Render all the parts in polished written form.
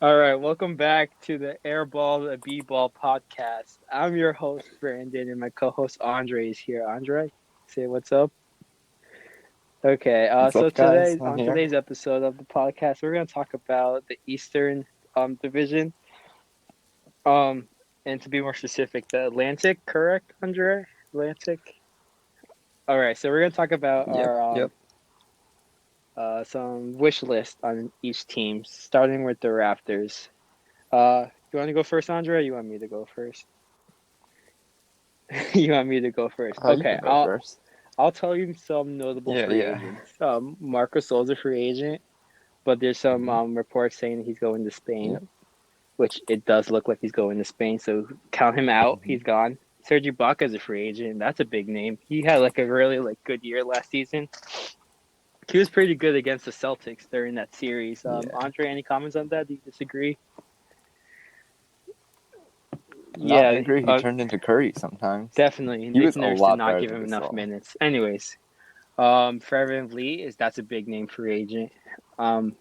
All right, welcome back to the the BBall Podcast. I'm your host, Brandon, and my co-host Andre is here. Andre, say what's up. Okay, What's so up, guys? today I'm on here. today's episode of the podcast, we're going to talk about the Eastern Division, um, and to be more specific, the Atlantic. Correct, Andre? Atlantic. All right, so we're going to talk about Yep, our yep. some wish list on each team, starting with the Raptors. You want to go first, Andre? Or you want me to go first? You want me to go first? You Okay, can go I'll first. I'll tell you some notable Yeah, free yeah. agents. Marcus Gasol's a free agent, but there's some hmm reports saying that he's going to Spain, Yep. which it does look like he's going to Spain. So count him out. hmm He's gone. Serge Ibaka's a free agent. That's a big name. He had like a really good year last season. He was pretty good against the Celtics during that series. Yeah. Andre, any comments on that? Do you disagree? No, I Yeah, agree. He turned into Curry sometimes. definitely. He Nick was a Nurse did lot not better give than him enough Gasol. minutes. Anyways, Fred VanVleet that's a big name free agent. Um,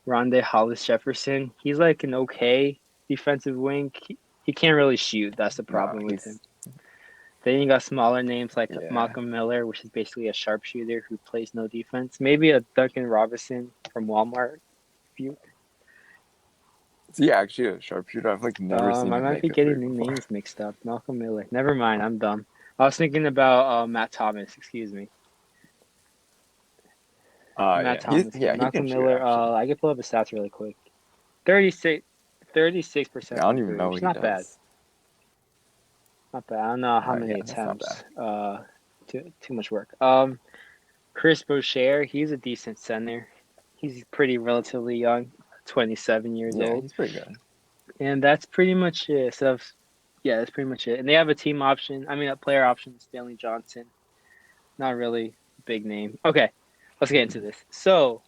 Rondé Hollis Jefferson, he's like an okay defensive wing. He can't really shoot. That's the No, problem with him. he's Then you got smaller names like yeah. Malcolm Miller, which is basically a sharpshooter who plays no defense. Maybe a Duncan Robinson from Walmart. If you, Is he actually a sharpshooter? I've like never seen I him might make be a three getting new before. names mixed up. Malcolm Miller. Never mind. I'm dumb. I was thinking about Matt Thomas. Excuse me. Matt Yeah. He's Thomas. Yeah, yeah, he can Malcolm shoot Miller. actually. I can pull up his stats really quick. 36, Yeah, 36% I from don't even three, know which what is he not bad. does. Not bad. I don't know how Yeah, many that's not attempts. bad. Too much work. Chris Boucher, he's a decent center. He's pretty relatively young, 27 years Yeah, old, he's pretty good. and that's pretty much it. So, yeah, that's pretty much it. And they have a team option. I mean, a player option. Stanley Johnson, not really a big name. Okay, let's get into this. So,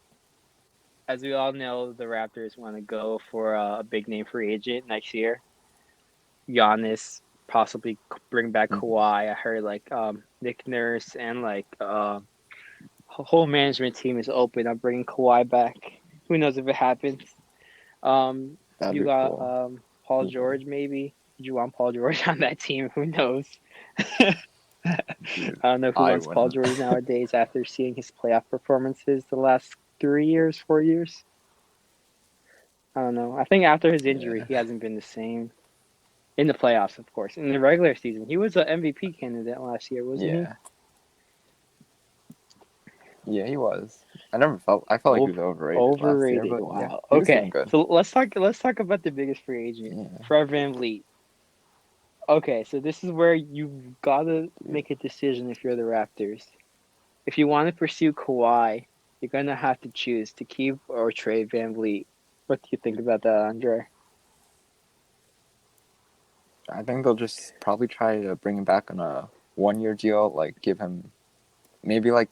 as we all know, the Raptors want to go for a big name free agent next year. Giannis, possibly bring back hmm Kawhi. I heard Nick Nurse and whole management team is open. I'm bringing Kawhi back. Who knows if it happens? That'd You be got cool. Paul George maybe. Did you want Paul George on that team? Who knows? I Dude, don't know who I wants Paul wouldn't. George nowadays after seeing his playoff performances the last 3 years, 4 years. I don't know. I think after his injury, Yeah. he hasn't been the same. In the playoffs, of course. In the regular season, he was an MVP candidate last year, wasn't he? Yeah. Yeah, he was. I felt like he was overrated last year, Overrated. but yeah, Wow. he was doing Okay, good. so let's talk about the biggest free agent, Yeah, Fred VanVleet. Okay, so this is where you've got to dude. make a decision if you're the Raptors. If you want to pursue Kawhi, you're gonna have to choose to keep or trade VanVleet. What do you think about that, Andre? I think they'll just probably try to bring him back on a 1 year deal, like give him maybe like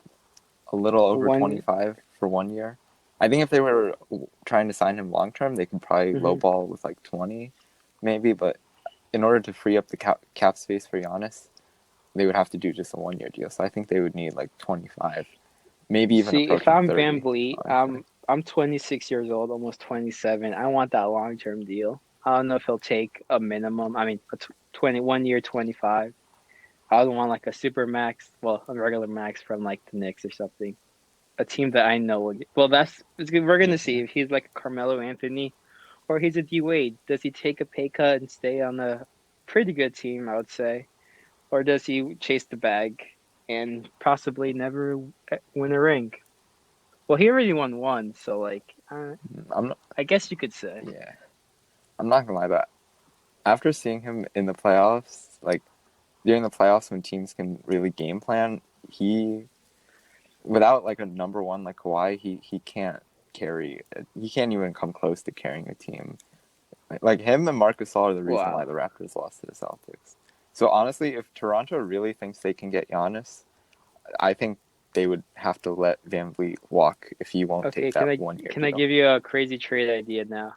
a little over One. 25 for 1 year. I think if they were trying to sign him long term, they could probably Mhm. lowball with like 20, maybe. But in order to free up the cap space for Giannis, they would have to do just a 1 year deal. So I think they would need like 25, maybe even See, if approaching I'm 30. VanVleet, Honestly, I'm 26 years old, almost 27. I want that long term deal. I don't know if he'll take a minimum. I mean, 21 year, 25. I would want like a super max, well, a regular max from like the Knicks or something. A team that I know will get, well, it's good. We're gonna see yeah. if he's like a Carmelo Anthony or he's a D Wade. Does he take a pay cut and stay on a pretty good team? I would say, or does he chase the bag and possibly never win a ring? Well, he already won one, so I'm not. I guess you could say. Yeah, I'm not gonna lie. That after seeing him in the playoffs, like during the playoffs when teams can really game plan, he without like a number one like Kawhi, he can't carry. He can't even come close to carrying a team. Like him and Marcus Gasol are the reason why Wow. the Raptors lost to the Celtics. So honestly, if Toronto really thinks they can get Giannis, I think they would have to let Van Vliet walk if he won't Okay, take that 1 year can I deal. give you a crazy trade idea now?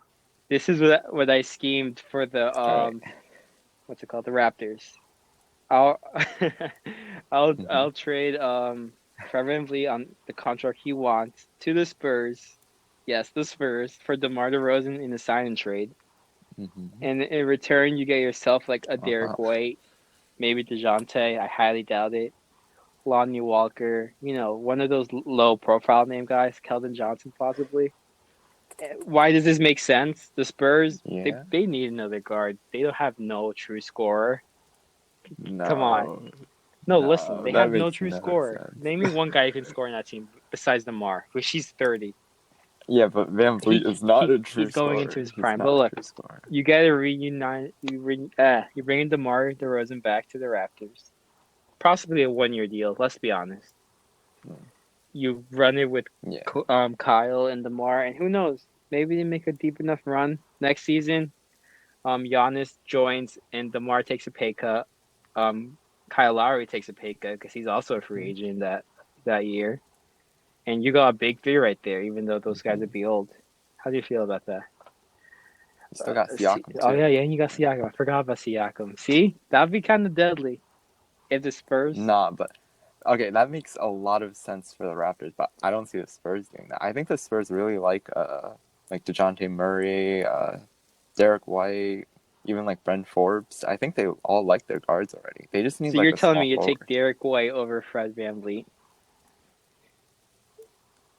This is what I schemed for the All right. what's it called? The Raptors. I'll Mm-hmm. I'll trade Fred VanVleet on the contract he wants to the Spurs. Yes, the Spurs for DeMar DeRozan in the sign and trade. Mm-hmm. And in return, you get yourself like a Oh, Derek wow. White, maybe DeJounte. I highly doubt it. Lonnie Walker, one of those low profile name guys, Keldon Johnson possibly. Why does this make sense? The Spurs, they, Yeah. they need another guard. They don't have no true scorer. Come on. No. No, listen, No, they that have no makes true no scorer. sense. Name me one guy who can score in that team besides DeMar, which he's 30. Yeah, but Van Vliet is not a true He's going into scorer. his He's prime. But not a look, true scorer. you got to reunite. You bring in DeMar DeRozan back to the Raptors. Possibly a 1 year deal. Let's be honest. Hmm. You run it with Yeah. Kyle and DeMar, and who knows? Maybe they make a deep enough run next season. Giannis joins and DeMar takes a pay cut. Um, Kyle Lowry takes a pay cut because he's also a free agent that year. And you got a big three right there, even though those guys Mm-hmm. would be old. How do you feel about that? You still got Siakam Oh too. yeah, and you got Siakam. I forgot about Siakam. See, that'd be kind of deadly if the Spurs. Nah, but okay, that makes a lot of sense for the Raptors, but I don't see the Spurs doing that. I think the Spurs really like DeJounte Murray, Derek White, even like Brent Forbes. I think they all like their guards already. They just need So like you're a telling small me you take forward. Derek White over Fred VanVleet?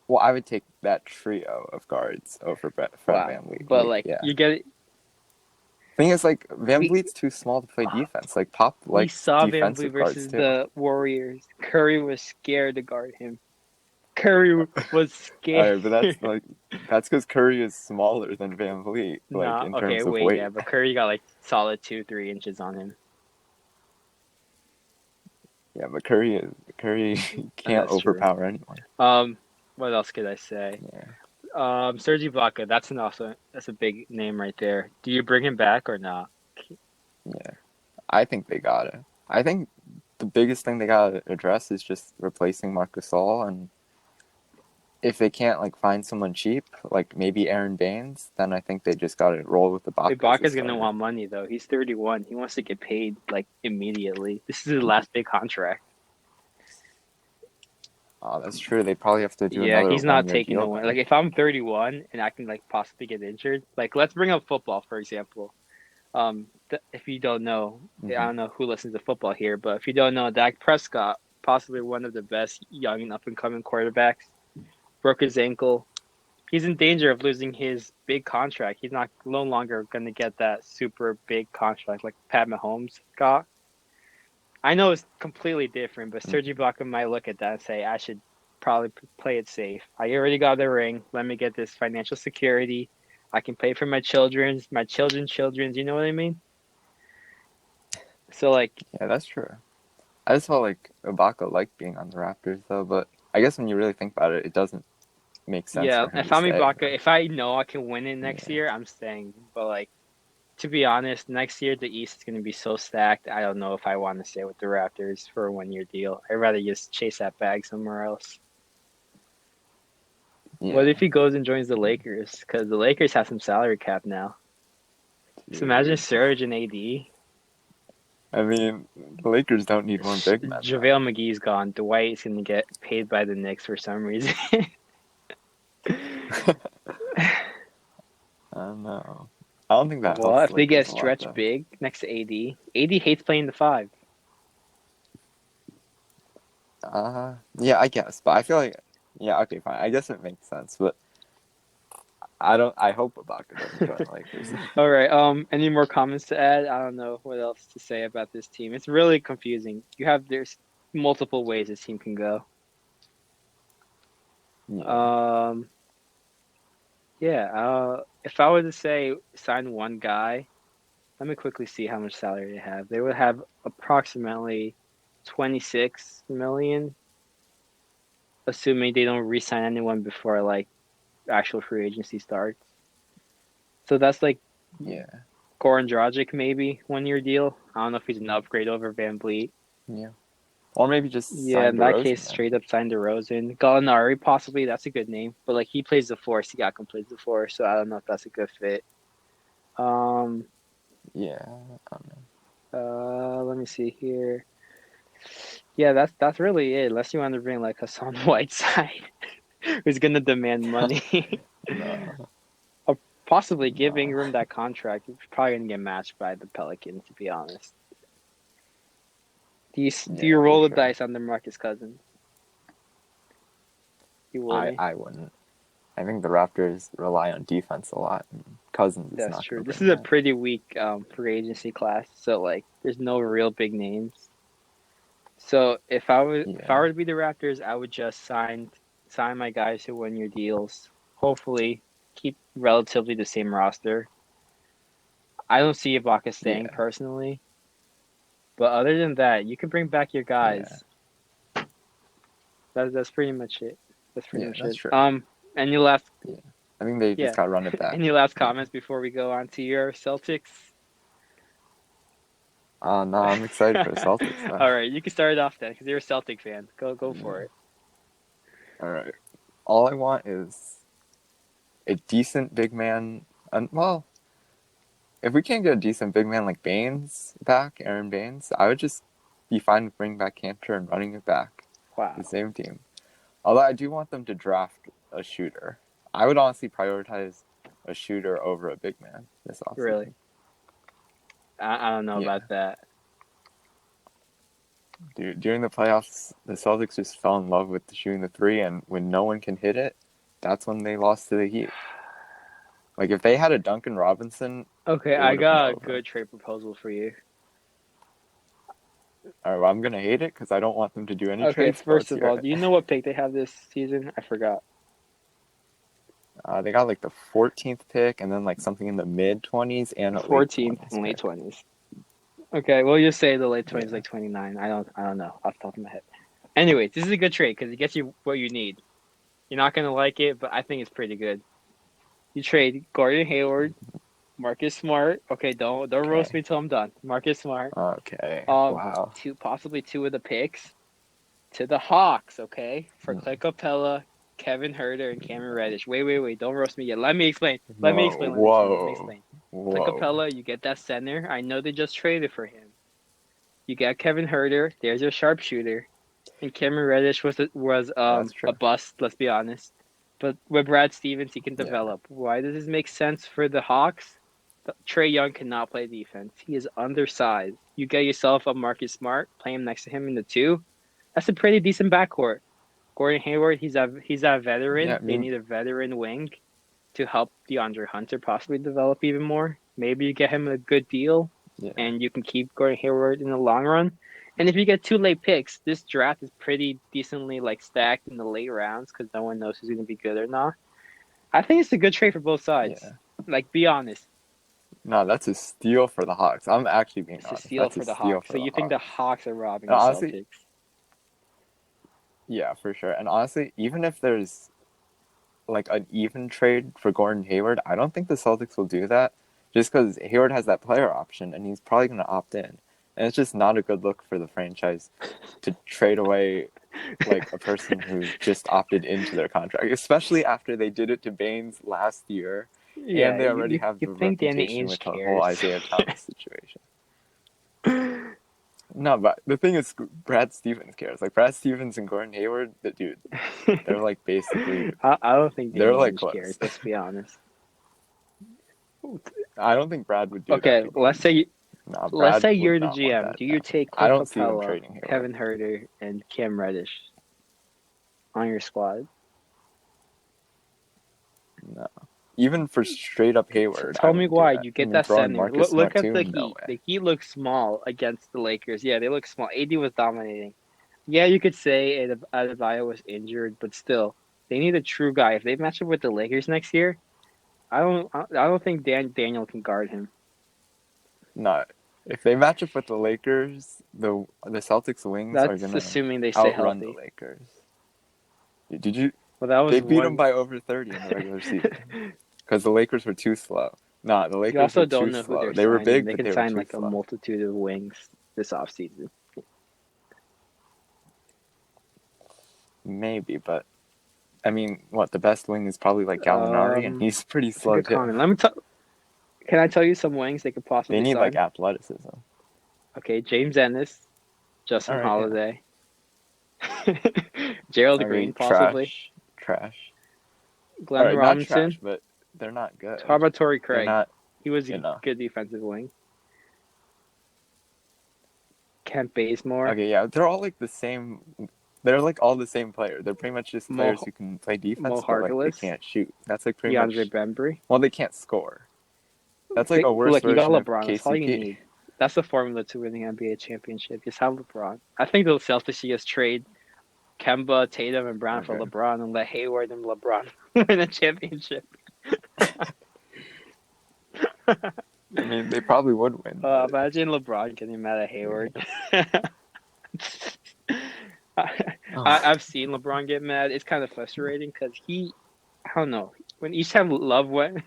Well, I would take that trio of guards over Fred Wow, VanVleet. but Like, like yeah. you get it. Thing is, like We VanVleet's too small to play defense. Like Pop we likes saw VanVleet defensive guards versus too. the Warriors. Curry was scared to guard him. Curry was All scared. right, but that's because Curry is smaller than VanVleet, like Nah, in okay, terms of wait, yeah, weight. but Curry got like solid 2, 3 inches on him. Yeah, but Curry can't That's true. overpower anyone. Um, what else could I say? Yeah, Serge Ibaka, that's a big name right there. Do you bring him back or not? yeah. I think they gotta. I think the biggest thing they gotta address is just replacing Marc Gasol, and if they can't like find someone cheap, like maybe Aaron Baines, then I think they just gotta roll with Ibaka as a Ibaka's gonna starter. want money though. He's 31. He wants to get paid like immediately. This is his last big contract. Oh, that's true. They probably have to do Yeah, another he's not 1 year taking the deal one. then. Like if I'm 31 and I can like possibly get injured, like let's bring up football for example. If you don't know, I Hmm. don't know who listens to football here, but if you don't know, Dak Prescott, possibly one of the best young and up and coming quarterbacks, broke his ankle. He's in danger of losing his big contract. He's not no longer going to get that super big contract like Pat Mahomes got. I know it's completely different, but Hmm. Serge Ibaka might look at that and say, "I should probably play it safe. I already got the ring. Let me get this financial security. I can pay for my children's. You know what I mean?" So like, Yeah, that's true. I just felt like Ibaka liked being on the Raptors though, but I guess when you really think about it, it doesn't make sense yeah, for him if to I'm stay. Ibaka, if I know I can win it next Yeah. year, I'm staying. But like, to be honest, next year the East is going to be so stacked. I don't know if I want to stay with the Raptors for a 1 year deal. I'd rather just chase that bag somewhere else. What if Yeah. he goes and joins the Lakers? Because the Lakers have some salary cap now. So imagine Dude. Serge and AD. I mean, the Lakers don't need more big men though. JaVale McGee's gone. Dwight is going to get paid by the Knicks for some reason. I don't know. I don't think that Well, helps if the they get Lakers a lot stretched though. big next to AD hates playing the five. Yeah, I guess, but I feel like, yeah, okay, fine. I guess it makes sense, but I don't. I hope Ibaka doesn't join the Lakers. All right. Any more comments to add? I don't know what else to say about this team. It's really confusing. There's multiple ways this team can go. Yeah, Um, yeah. If I were to say sign one guy, let me quickly see how much salary they have. They would have approximately 26 million, assuming they don't re-sign anyone before like actual free agency starts. So that's like yeah, Goran Dragic maybe 1 year deal. I don't know if he's an upgrade over Van Vliet. yeah. Or maybe just Yeah, sign in that case, DeRozan then. straight up signed DeRozan. Gallinari, possibly, that's a good name. But like he plays the four, Siakam plays the four, so I don't know if that's a good fit. Um, Yeah, I don't know. let me see here. Yeah, that's really it. Unless you want to bring like Hassan Whiteside. who's gonna demand money. No. Or possibly give No. Ingram that contract. He's probably gonna get matched by the Pelicans, to be honest. Do you Yeah, for roll the sure. dice on DeMarcus Cousins? You wouldn't. I wouldn't. I think the Raptors rely on defense a lot, and Cousins is That's not true. going to This bring is a that. pretty weak free agency class, so like there's no real big names. So if I were Yeah, to be the Raptors, I would just sign my guys who win your deals. Hopefully, keep relatively the same roster. I don't see Ibaka staying yeah, personally, but other than that, you can bring back your yeah, guys. That's pretty much it. That's pretty yeah. much That's it. true. Any last Yeah, I think they just yeah, got to run it back. any last Yeah. comments before we go on to your Celtics? No, I'm excited for the Celtics though. All right, you can start it off then because you're a Celtic fan. Go for Yeah. it. All right. All I want is a decent big man. And well, if we can't get a decent big man like Baines back, Aaron Baines, I would just be fine with bringing back Cantor and running it back. The Wow, same team. Although I do want them to draft a shooter. I would honestly prioritize a shooter over a big man this really? offseason. I don't know Yeah. about that. During the playoffs, the Celtics just fell in love with shooting the three, and when no one can hit it, that's when they lost to the Heat. Like, if they had a Duncan Robinson, Okay, it I would have been got a over. good trade proposal for you. All right, well, I'm going to hate it because I don't want them to do any Okay, trades, but first let's of hear all, it. do you know what pick they have this season? I forgot. They got like the 14th pick and then like something in the mid 20s and a late 14th 20s and late pick. 20s. Okay, we'll just say the late 20s, Yeah. like 29. I don't know off the top of my head. Anyways, this is a good trade because it gets you what you need. You're not gonna like it, but I think it's pretty good. You trade Gordon Hayward, Marcus Smart. Okay, don't roast Okay. me till I'm done. Marcus Smart. Okay. Wow. Possibly two of the picks to the Hawks. Okay, for Mm. Clint Capella, Kevin Herter, and Cameron Reddish. Wait. Don't roast me yet. Let me explain. Let me No. explain. Let me Whoa. explain. Clint Whoa. Capella, you get that center. I know they just traded for him. You got Kevin Herter. There's your sharpshooter. And Cameron Reddish was That's a true. bust. Let's be honest. But with Brad Stevens, he can Yeah. develop. Why does this make sense for the Hawks? Trey Young cannot play defense. He is undersized. You get yourself a Marcus Smart, play him next to him in the two. That's a pretty decent backcourt. Gordon Hayward, he's a Yeah. veteran. I They mean, need a veteran wing to help DeAndre Hunter possibly develop even more. Maybe you get him a good deal, yeah. and you can keep Gordon Hayward in the long run. And if you get two late picks, this draft is pretty decently like stacked in the late rounds because no one knows who's going to be good or not. I think it's a good trade for both sides. Yeah. Like, be honest, No, that's a steal for the Hawks. I'm actually being it's a honest. steal That's a for the steal Hawks. for So the you think the Hawks. Hawks are robbing And the honestly, Celtics? yeah, for sure. And honestly, even if there's like an even trade for Gordon Hayward, I don't think the Celtics will do that just because Hayward has that player option and he's probably going to opt in. And it's just not a good look for the franchise to trade away like a person who just opted into their contract, especially after they did it to Baines last year and Yeah, they you, already you, have you the think Danny reputation Ainge with the whole cares? Isaiah Thomas situation. No, but the thing is, Brad Stevens cares. Like Brad Stevens and Gordon Hayward, the dude, they're like basically, I don't think they're Danny like Ainge cares. close. Let's be honest. I don't think Brad would do that Okay, to let's Gordon. say No, let's Brad say would you're the not want GM. that Do to you happen. take I Clint don't see them Capella, trading Hayward. Kevin Herter, and Cam Reddish on your squad? No, even for straight up Hayward, I Tell me wouldn't do why. that. You And get then that throw in center. Marcus Look Smart at too? the No Heat. way. The Heat look small against the Lakers. Yeah, they look small. AD was dominating. Yeah, you could say Adebayo was injured, but still, they need a true guy. If they match up with the Lakers next year, I don't think Daniel can guard him. No, if they match up with the Lakers, the Celtics wings are That's gonna assuming they stay outrun the healthy. Lakers. Did you? Well, that They was beat them one. by over 30 in the regular season because the Lakers were too slow. Nah, the You Lakers also were don't too know who slow. they're They were signing. big, They but can they were sign too like a slow. multitude of wings this offseason. Maybe, but I mean, what the best wing is probably like Gallinari, and he's pretty It's a slow good too. comment. Can I tell you some wings they could They possibly need like sign? athleticism. Okay, James Ennis, Justin All right, yeah. Holiday, Gerald Okay, Green, possibly. trash, trash. Glenn right, not Robinson. trash, but they're not good. How about Torrey They're Craig? not, He was a you know. good defensive wing. Kent Bazemore. Okay, yeah, they're all like the same. They're like all the same player. They're pretty much just players Mo who can play Mo defense, but like they Harkless. can't shoot. That's like pretty DeAndre much. Bembry. Well, they can't score. That's like a worse Look, you got version of LeBron. That's all you KCP. need. That's the formula to winning NBA championship. Just have LeBron. I think the Celtics should just trade Kemba, Tatum, and Brown for Okay. LeBron and let Hayward and LeBron win a championship. I mean, they probably would win. But... Imagine LeBron getting mad at Hayward. Oh. I've seen LeBron get mad. It's kind of frustrating because I don't know. When each time Love went,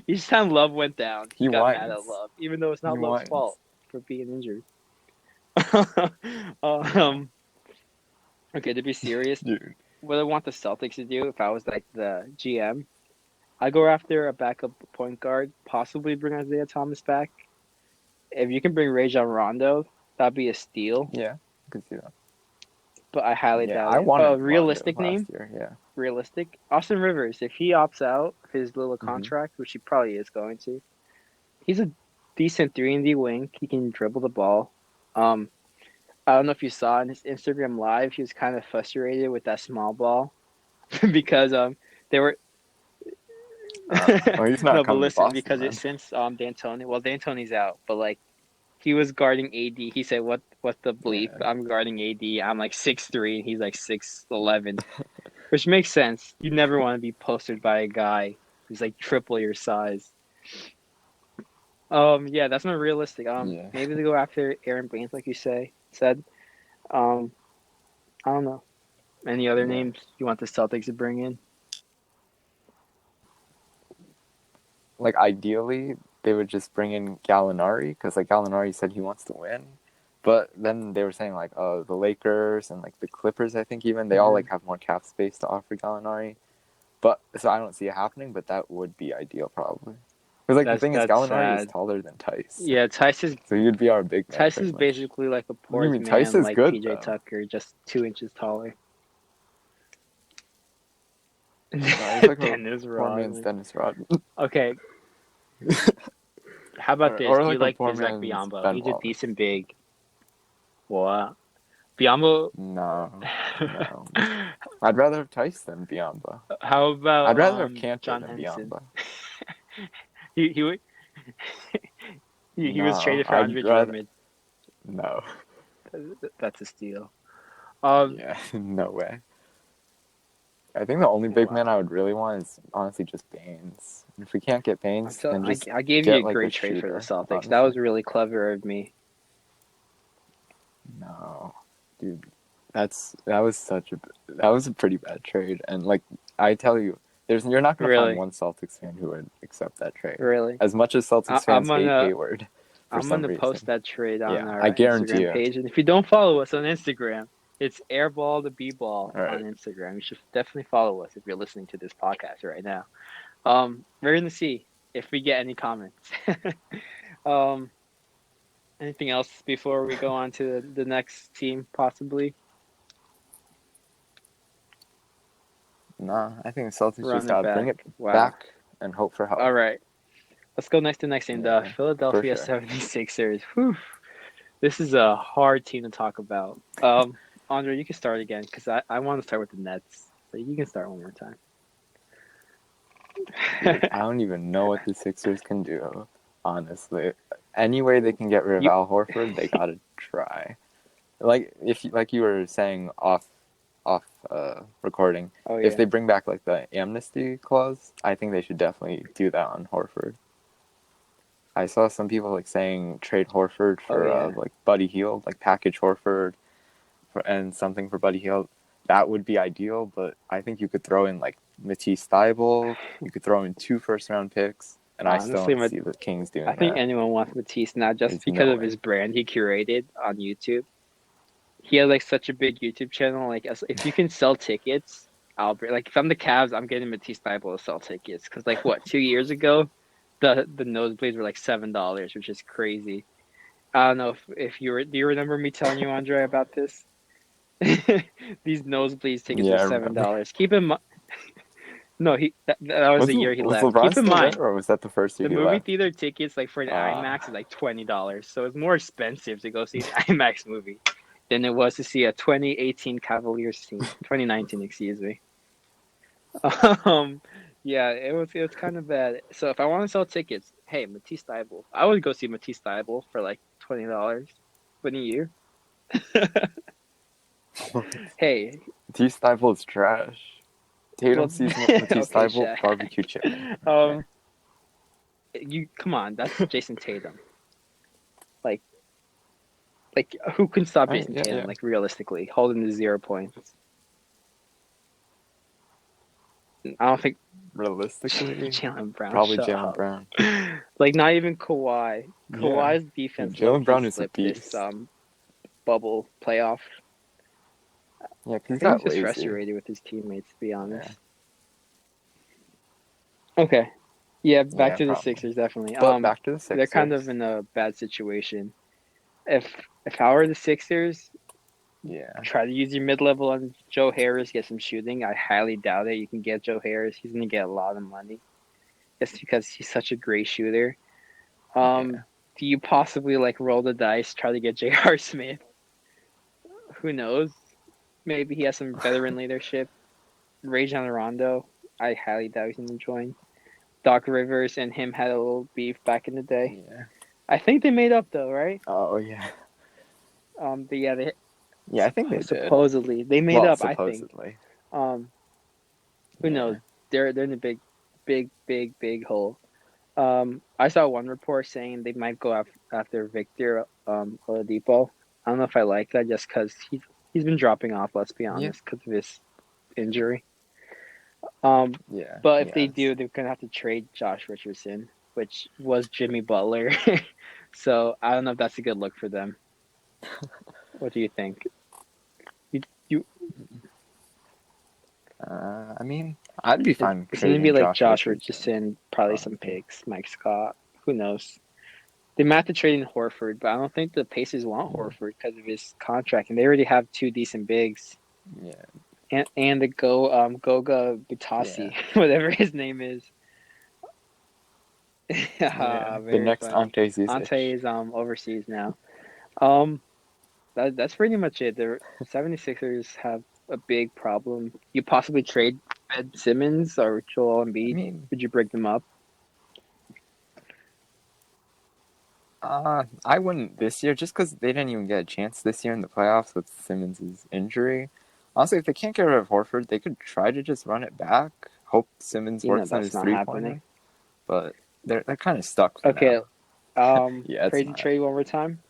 each time Love went down, he got mad at whines. Love, even though it's not He Love's whines. fault for being injured. Okay, to be serious, Dude. what I want the Celtics to do if I was like the GM, I go after a backup point guard, possibly bring Isaiah Thomas back. If you can bring Rajon Rondo, that'd be a steal. Yeah, I could see that. But I highly doubt I it. wanted Realistic Rondo name? last year. Yeah. Realistic. Austin Rivers, if he opts out of his little contract, which he probably is going to, he's a decent 3-and-D wing. He can dribble the ball. I don't know if you saw in his Instagram live, he was kind of frustrated with that small ball because they were Well, he's not no, but coming to listen, Boston, because then. it's since D'Antoni's out, but like he was guarding AD. He said, "What's the bleep? Yeah. I'm guarding AD. I'm like 6'3", and he's like 6'11", which makes sense. You never want to be postered by a guy who's like triple your size. Yeah, that's not realistic. Yeah. Maybe they go after Aaron Baines, like you said. I don't know. Any other names you want the Celtics to bring in? Like, ideally, they would just bring in Gallinari, because, like, Gallinari said he wants to win. But then they were saying, like, the Lakers and, like, the Clippers, I think even, they all, like, have more cap space to offer Gallinari. But, so I don't see it happening, but that would be ideal, probably. Because, like, the thing is, Gallinari is taller than Tice. Yeah, Tice is... So you'd be our big man. Tice is basically like a poor man, Tice is like good, PJ though. Tucker, just 2 inches taller. Dennis Rodman. Okay. How about this? Do you like Zach Biyombo? He's a decent big. What? Biyombo? No. I'd rather have Tice than Biyombo. How about I'd rather have Cantor John than Henson? Biyombo. he was traded for Andre Drummond. No. That's a steal. Yeah, no way. I think the only big man I would really want is honestly just Baines. If we can't get Baines, then just I gave you a great trade for the Celtics. Honestly. That was really clever of me. No, dude, that was a pretty bad trade. And like I tell you, you're not gonna find one Celtics fan who would accept that trade. Really, as much as Celtics fans hate Hayward. I'm gonna post that trade on our Instagram page, and if you don't follow us on Instagram, it's airball to BBall on Instagram. You should definitely follow us if you're listening to this podcast right now. We're gonna see if we get any comments. Anything else before we go on to the next team, possibly? Nah, I think the Celtics just gotta bring it back and hope for help. All right. Let's go next to next team, the Philadelphia 76ers. Whew. This is a hard team to talk about. Andre, you can start again because I want to start with the Nets. So you can start one more time. Dude, I don't even know what the Sixers can do, honestly. Any way they can get rid of Al Horford, they gotta try. Like you were saying off recording, if they bring back like the amnesty clause, I think they should definitely do that on Horford. I saw some people like saying trade Horford for like Buddy Hield, like package Horford and something for Buddy Hield. That would be ideal, but I think you could throw in like Matisse Thybulle, you could throw in 2 first-round picks, and honestly, I still don't see the Kings doing that. I think anyone wants Matisse now just because of his brand he curated on YouTube. He has like such a big YouTube channel. Like if you can sell tickets, I'll bring. Like if I'm the Cavs, I'm getting Matisse Thybulle to sell tickets because like 2 years ago, the nosebleeds were like $7, which is crazy. I don't know if you do you remember me telling you, Andre, about this? These nosebleeds tickets are $7. No, that was the year he was left. LeBron Keep in still mind, there, or was that the first year the he movie left? theater tickets like for an IMAX is like $20, so it's more expensive to go see the IMAX movie than it was to see a 2018 Cavaliers team. 2019, excuse me. Um, yeah, it was kind of bad. So if I want to sell tickets, hey, Matisse Thybulle, I would go see Matisse Thybulle for like $20 for the year. Hey, Matisse Thybulle's trash. Tatum well, sees Matisse okay, Thybulle, Shaq. barbecue chicken. Okay. Um, you come on, that's Jason Tatum. Like, who can stop All right, Jason yeah, Tatum? yeah. Like realistically, holding to 0 points. I don't think Realistically, Jalen Brown. probably Shut Jalen up. Brown. Like not even Kawhi. Yeah. Kawhi's Dude, defense low Jalen key Brown is a slipped this beast. bubble playoff. Yeah, because I he think he's got just lazy. frustrated with his teammates, to be honest. Yeah. Okay. Yeah, back Yeah, to the probably. Sixers, definitely. But back to the They're kind of Sixers. in a bad situation. If if I were the Sixers, Yeah. try to use your mid level on Joe Harris, get some shooting. I highly doubt it. You can get Joe Harris. He's gonna get a lot of money. Just because he's such a great shooter. Yeah. Do you possibly like roll the dice, try to get J.R. Smith? Who knows? Maybe he has some veteran leadership. Rajon Rondo, I highly doubt he's gonna join. Doc Rivers and him had a little beef back in the day. Yeah. I think they made up though, right? Oh, yeah. But yeah, Yeah, I think they did. supposedly they made Well, up. I think. supposedly. Um, who knows? Yeah. They're in a big hole. I saw one report saying they might go after Victor Oladipo. I don't know if I like that just because he's been dropping off. Let's be Yeah. honest, because of his injury. Um, Yeah. but if they Yes. do, they're gonna have to trade Josh Richardson, which was Jimmy Butler. So I don't know if that's a good look for them. What do you think? You I mean, I'd be fine it's gonna be trading like Josh Josh Richardson. Richardson, probably some Honestly. picks, Mike Scott. Who knows? They might have to trade in Horford, but I don't think the Pacers want Horford because of his contract, and they already have two decent bigs. Yeah. And the Goga Yeah. Bitasi, whatever his name is. Yeah. The Very next funny. Ante Zizic. Ante is overseas now. Um that's pretty much it. The 76ers have a big problem. You possibly trade Ben Simmons or Joel I Embiid. mean, Would you break them up? I wouldn't this year just because they didn't even get a chance this year in the playoffs with Simmons' injury. Honestly, if they can't get rid of Horford, they could try to just run it back. Hope Simmons You know works on that's his not happening. 3-pointer, but they're kind of stuck for Okay, now. Yeah, it's crazy not. trade one more time.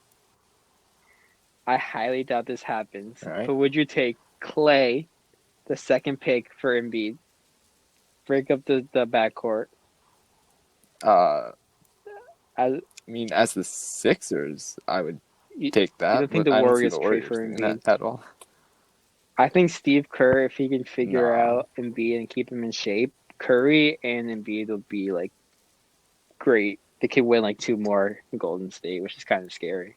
I highly doubt this happens. All right. But would you take Clay, the second pick for Embiid, break up the backcourt? Uh, As I mean, as the Sixers, I would you, take you that, don't think but the I don't see Warriors the trade Warriors for doing that Embiid? at all. I think Steve Kerr, if he can figure Nah. out Embiid and keep him in shape, Curry and Embiid will be like great. They could win like two more in Golden State, which is kind of scary.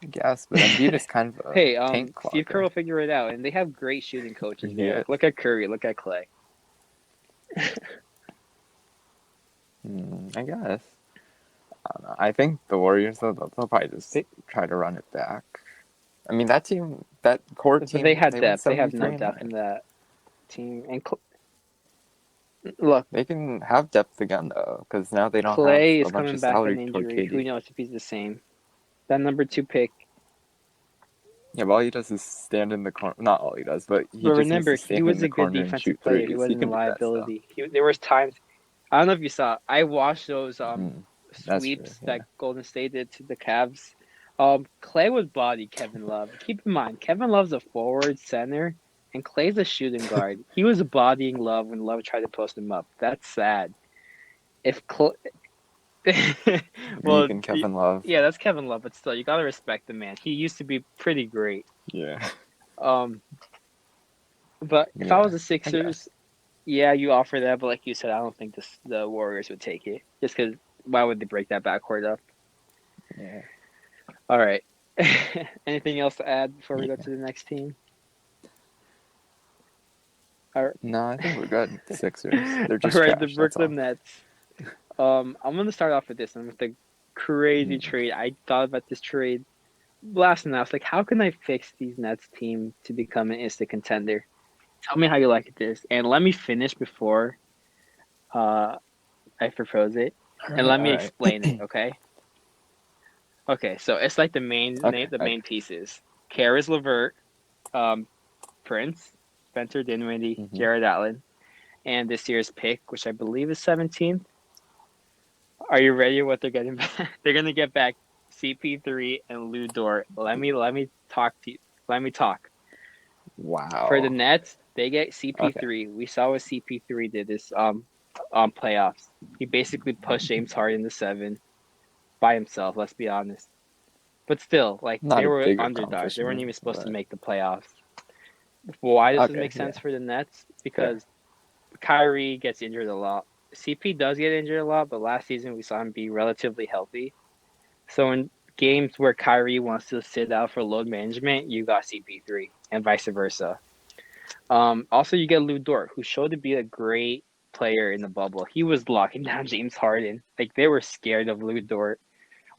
I guess, but Embiid is kind of a Hey, tank Steve Kerr clogger. will figure it out, and they have great shooting coaches there. Yeah. Like, look at Curry, look at Clay. I guess. I don't know. I think the Warriors, though, they'll probably just They, try to run it back. I mean, that team, that core but they team, had they went depth. They have no 73 and depth 9. in that team. And look, They can have depth again, though, because now they don't have Clay a is bunch coming of back on salary toward injury. Who KD. knows if he's the same? That number two pick. Yeah, but all he does is stand in the corner. Not all he does, but he But just needs remember, to he stand in was the a good corner and defensive shoot player. He threes. He wasn't a can do that stuff. liability. There was times I don't know if you saw. I watched those That's true, sweeps yeah. that Golden State did to the Cavs. Clay was body Kevin Love. Keep in mind, Kevin Love's a forward center, and Clay's a shooting guard. He was bodying Love when Love tried to post him up. That's sad. If Clay, well, Vegan Kevin Love. yeah, that's Kevin Love, but still, you gotta respect the man. He used to be pretty great. Yeah. Um, but if I Yeah, was the I guess. Sixers, yeah, you offer that, but like you said, I don't think the Warriors would take it. Just because, why would they break that backcourt up? Yeah. All right. Anything else to add before we go Yeah. to the next team? No, I think we're good. The Sixers. They're All just right, the trash. That's all. Brooklyn Nets. I'm gonna start off with this one with the crazy Mm. trade. I thought about this trade last night. I was like, how can I fix these Nets team to become an instant contender? Tell me how you like this, and let me finish before uh I propose it, and let All me right. explain it. Okay. Okay. So it's like Okay. the Okay. main pieces: Karis LeVert, um, Prince, Spencer Dinwiddie, Mm-hmm. Jared Allen, and this year's pick, which I believe is 17th. Are you ready? What they're getting back? They're gonna get back CP3 and Lou Dort. Let me talk to you. Let me talk. For the Wow. Nets, they get Okay. CP3. We saw what CP3 did this playoffs. He basically pushed James Harden to 7 by himself. Let's be honest. But still, like Not they a were big underdogs. They weren't accomplishment, even supposed to but make the playoffs. Why does this okay. make sense Yeah. for the Nets? Fair. Because Kyrie gets injured a lot. CP does get injured a lot, but last season we saw him be relatively healthy. So in games where Kyrie wants to sit out for load management, you got CP3 and vice versa. Also, you get Lou Dort, who showed to be a great player in the bubble. He was locking down James Harden. Like they were scared of Lou Dort.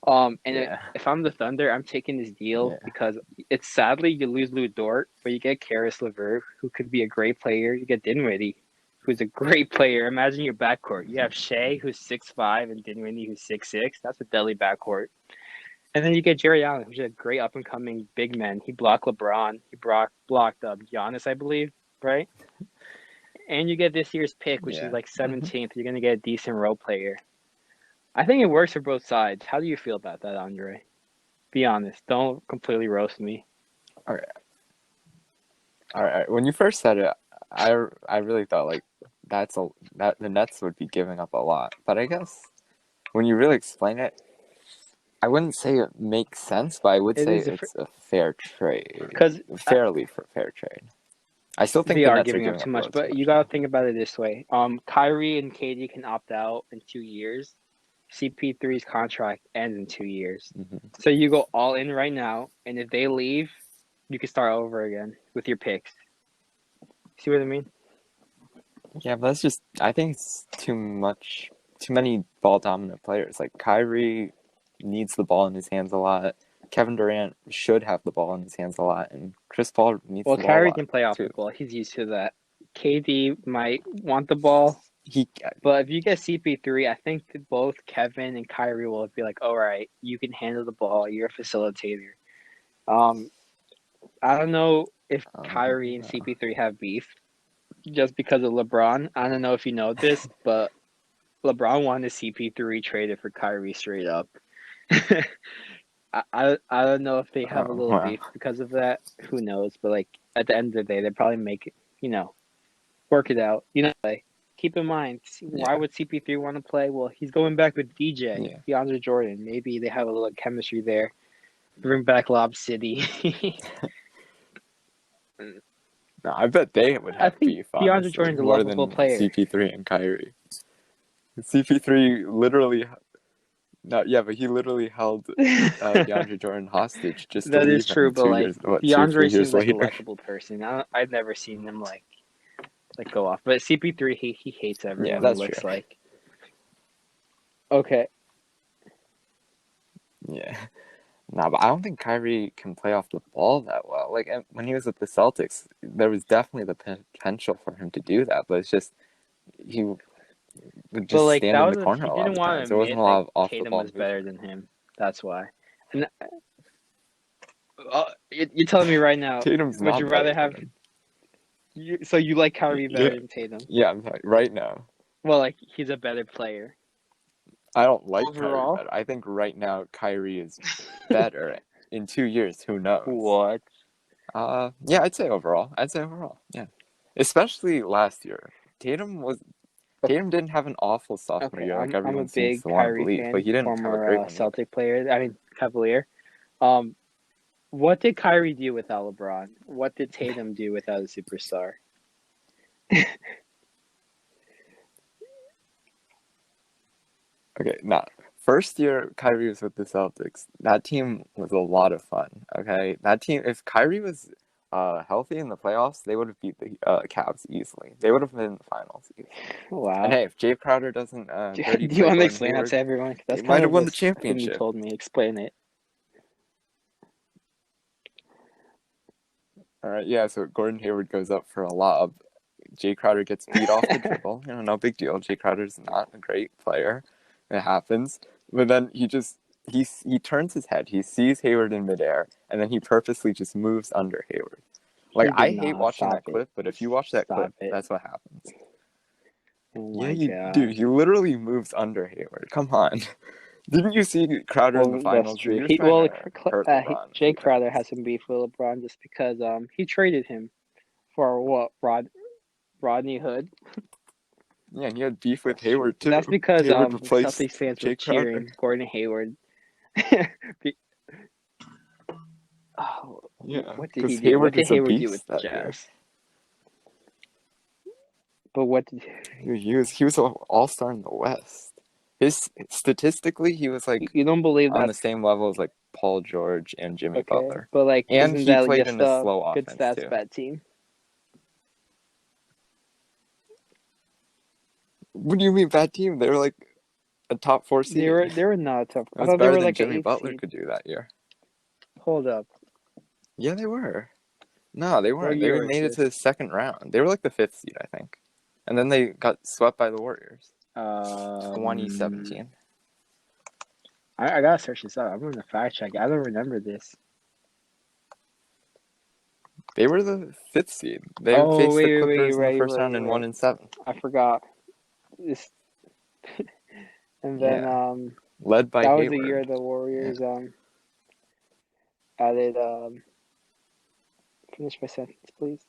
Yeah. If I'm the Thunder, I'm taking this deal Yeah. because it's sadly you lose Lou Dort, but you get Karis LeVert, who could be a great player. You get Dinwiddie, who's a great player. Imagine your backcourt. You have Shea, who's 6'5", and Dinwiddie, who's 6'6". That's a deadly backcourt. And then you get Jerry Allen, who's a great up and coming big man. He blocked LeBron. He blocked Giannis, I believe, right? And you get this year's pick, which is Yeah. like Mm-hmm. 17th. You're gonna get a decent role player. I think it works for both sides. How do you feel about that, Andre? Be honest. Don't completely roast me. All right. All right. When you first said it, I really thought like that the Nets would be giving up a lot, but I guess when you really explain it, I wouldn't say it makes sense, but I would It say is it's a fair trade, because fair trade. I still think they the are Nets are giving up giving too up a much, little too but you much gotta though. think about it this way. Kyrie and KD can opt out in 2 years. CP3's contract ends in 2 years. Hmm. So you go all in right now, and if they leave, you can start over again with your picks. See what I mean? Yeah, but that's just I think it's too much, too many ball dominant players. Like Kyrie needs the ball in his hands a lot. Kevin Durant should have the ball in his hands a lot, and Chris Paul needs Well, the ball a Kyrie lot can play off the too. ball. He's used to that. KD might want the ball, He but if you get CP3, I think that both Kevin and Kyrie will be like, all right, you can handle the ball. You're a facilitator. Um, I don't know if Kyrie and uh, CP3 have beef just because of LeBron. I don't know if you know this, but LeBron wanted CP3 traded for Kyrie straight up. I don't know if they have a oh little well, beef because of that. Who knows? But like at the end of the day, they probably make it, work it out. Like, keep in mind, why yeah, would CP3 want to play? Well, he's going back with DJ, yeah. DeAndre Jordan. Maybe they have a little chemistry there. Bring back Lob City. No, I bet they would I have beef think DeAndre honestly Jordan's a more lovable than player. CP3 and Kyrie. CP3 literally, no, yeah, but he literally held That DeAndre Jordan hostage just to is leave true, him but like two or three DeAndre years seems like a later. likable person. I've never seen him like go off. But CP3, he hates Yeah, everyone. It that's true. looks like. Okay, Yeah. Nah, but I don't think Kyrie can play off the ball that well. Like when he was at the Celtics, there was definitely the potential for him to do that, but it's just he would but just like stand that in was the corner he a lot didn't of the want to times. There wasn't admit a like lot of off the Tatum ball was better movement. than him. That's why. And you're telling me right now, Tatum's would you not rather better than have him. so you like Kyrie Yeah, better than Tatum? yeah, I'm sorry. Right now, Well, like he's a better player I don't like Kyrie overall. better. I think right now Kyrie is better. In 2 years, who knows? What? Yeah, I'd say overall. Yeah. Especially last year. Tatum didn't have an awful sophomore Okay, year like I'm a everyone seems big to want to Kyrie believe, but fan, he didn't have a former great one either. Celtic player. I mean Cavalier. Um, what did Kyrie do without LeBron? What did Tatum do without a superstar? Okay, nah. First year Kyrie was with the Celtics. That team was a lot of fun. Okay, that team. If Kyrie was healthy in the playoffs, they would have beat the Cavs easily. They would have been in the finals easily. Wow. And hey, if Jay Crowder doesn't dirty Do you play want to Gordon explain that Hayward, to everyone? they That's might kind have of won the thing you championship. told me. Explain it. All right, yeah. So Gordon Hayward goes up for a lob. Jay Crowder gets beat off the dribble. No big deal. Jay Crowder's not a great player. It happens. But then he turns his head. He sees Hayward in midair, and then he purposely just moves under Hayward. Like, He I did hate not. watching Stop that clip, but if you watch that Stop clip, it. that's what happens. Oh Yeah, my you god. do. He literally moves under Hayward. Come on. Didn't you see Crowder in the finals? That's true. He was trying to hurt LeBron. Jay Crowder has some beef with LeBron just because he traded him for what Rodney Hood. Yeah, and he had beef with That's true. Hayward too. That's because Hayward replaced Celtics fans Jay were Crowder. cheering Gordon Hayward. Oh, Yeah, what did he do? Hayward What did is a Hayward do beast with the that year. Jazz? But what did He was an all-star in the West. Statistically, he was like you don't believe on that? the same level as like Paul George and Jimmy Butler. But like, And isn't he that played just in a slow good offense stats, too. bad team? What do you mean bad team? They were like a top 4 seed. They were not a top. It I was thought they better were than like Jimmy an 8th Butler seed. could do that year. Hold up. Yeah, they were. No, they weren't. What They year was made it to this? the second round. They were like the 5th seed, I think. And then they got swept by the Warriors. 2017. I gotta search this up. I'm gonna fact check. I don't remember this. They were the 5th seed. They faced the Clippers in the first round and won in 7. I forgot. This. And then led by that was Hayward. the year the Warriors added finish my sentence, please.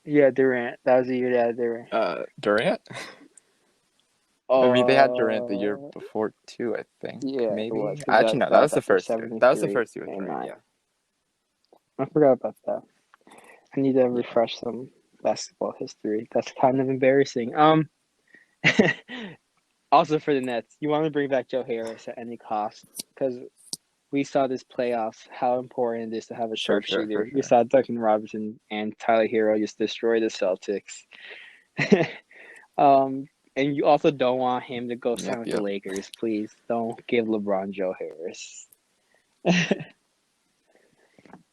Yeah, Durant. That was the year they added Durant. Durant? I mean, they had Durant the year before too, I think. Yeah, maybe. it was, Actually, no, that was the first year. That was the 73 first year with and Durant. 9. Yeah. I forgot about that. I need to refresh some basketball history. That's kind of embarrassing. Also for the Nets, you want to bring back Joe Harris at any cost because we saw this playoffs how important it is to have a sharpshooter. Sure. You saw Duncan Robinson and Tyler Hero just destroy the Celtics. And you also don't want him to go sign with the Lakers. Please don't give LeBron Joe Harris.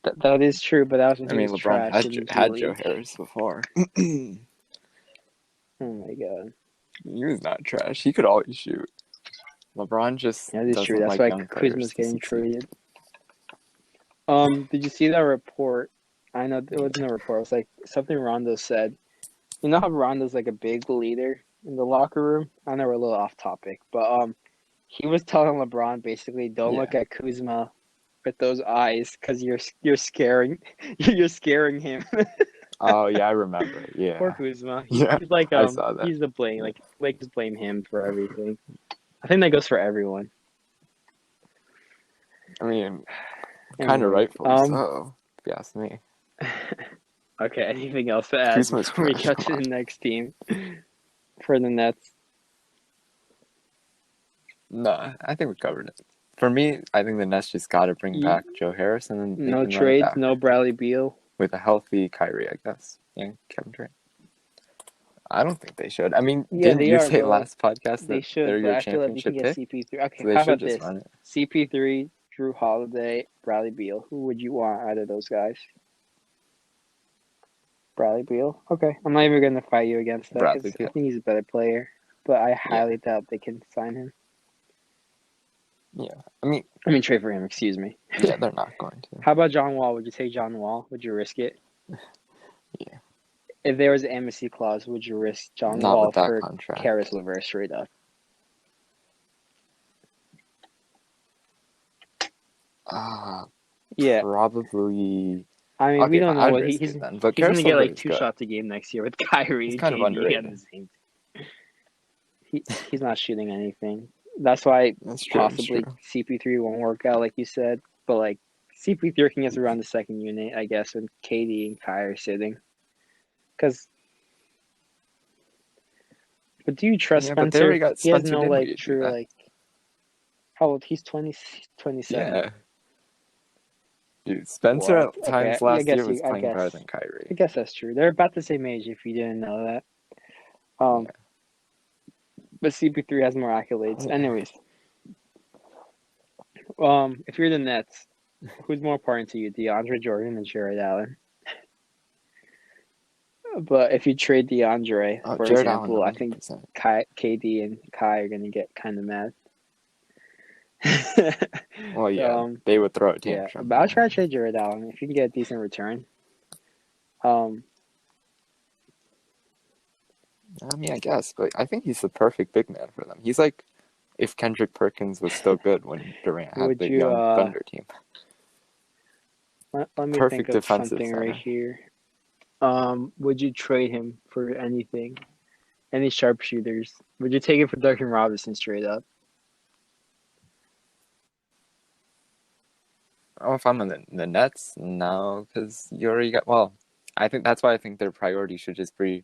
That is true, but that was when he was LeBron trash had Joe Harris before. Oh my god. He was not trash. He could always shoot. LeBron just that is true. That's like why Kuzma's getting traded. Did you see that report? I know it wasn't a report. It was like something Rondo said. You know how Rondo's like a big leader in the locker room? I know we're a little off topic, but he was telling LeBron basically, don't look at Kuzma with those eyes because you're scaring him. Oh yeah, I remember. Yeah. Poor Kuzma. He's like I saw that. He's the blame. Like Lakers blame him for everything. I think that goes for everyone. I mean, kind of rightfully so, if you ask me. Okay, anything else to add before we get to the next team for the Nets? No, I think we covered it. For me, I think the Nets just got to bring back Joe Harris and then no trades, no Bradley Beal. With a healthy Kyrie, I guess, and Kevin Durant. I don't think they should. I mean, didn't you say last podcast that they're your championship pick? CP3. Okay, so they how should about just this? run it. CP3, Drew Holiday, Bradley Beal. Who would you want out of those guys? Bradley Beal? Okay. I'm not even going to fight you against that because I think he's a better player. But I highly doubt they can sign him. Yeah. I mean, trade for him, excuse me. Yeah, they're not going to. How about John Wall? Would you take John Wall? Would you risk it? Yeah. If there was an amnesty clause, would you risk John not Wall with that for contract. Karis LeVert straight up? Yeah. Probably. I mean, we don't know what he's going to get like 2 shots a game next year with Kyrie. He's kind of underrated. On the same team. He's not shooting anything. That's why possibly CP3 won't work out, like you said. But like CP3 can get around the second unit, I guess, when KD and Kai are sitting. But do you trust Spencer? He has no like true like. How old? He's 27. Yeah. Dude, Spencer What? at times Okay, last year was playing better than I Kyrie. guess that's true. They're about the same age. If you didn't know that. Yeah. But CP3 has more accolades. Yeah. Anyways, if you're the Nets, who's more important to you, DeAndre Jordan or Jared Allen? But if you trade DeAndre, for Jared Allen, example, I think 100%. KD and Kai are gonna get kind of mad. Well, yeah, they would throw a Yeah, tantrum. but I'll try to trade Jared Allen if you can get a decent return. I mean, I guess, but I think he's the perfect big man for them. He's like if Kendrick Perkins was still good when Durant had would the you? young Thunder team. Let me think Perfect of defensive something right center. here. Would you trade him for anything? Any sharpshooters? Would you take it for Duncan Robinson straight up? Oh, if I'm in the Nets, no, because you already got. Well, I think that's why I think their priority should just be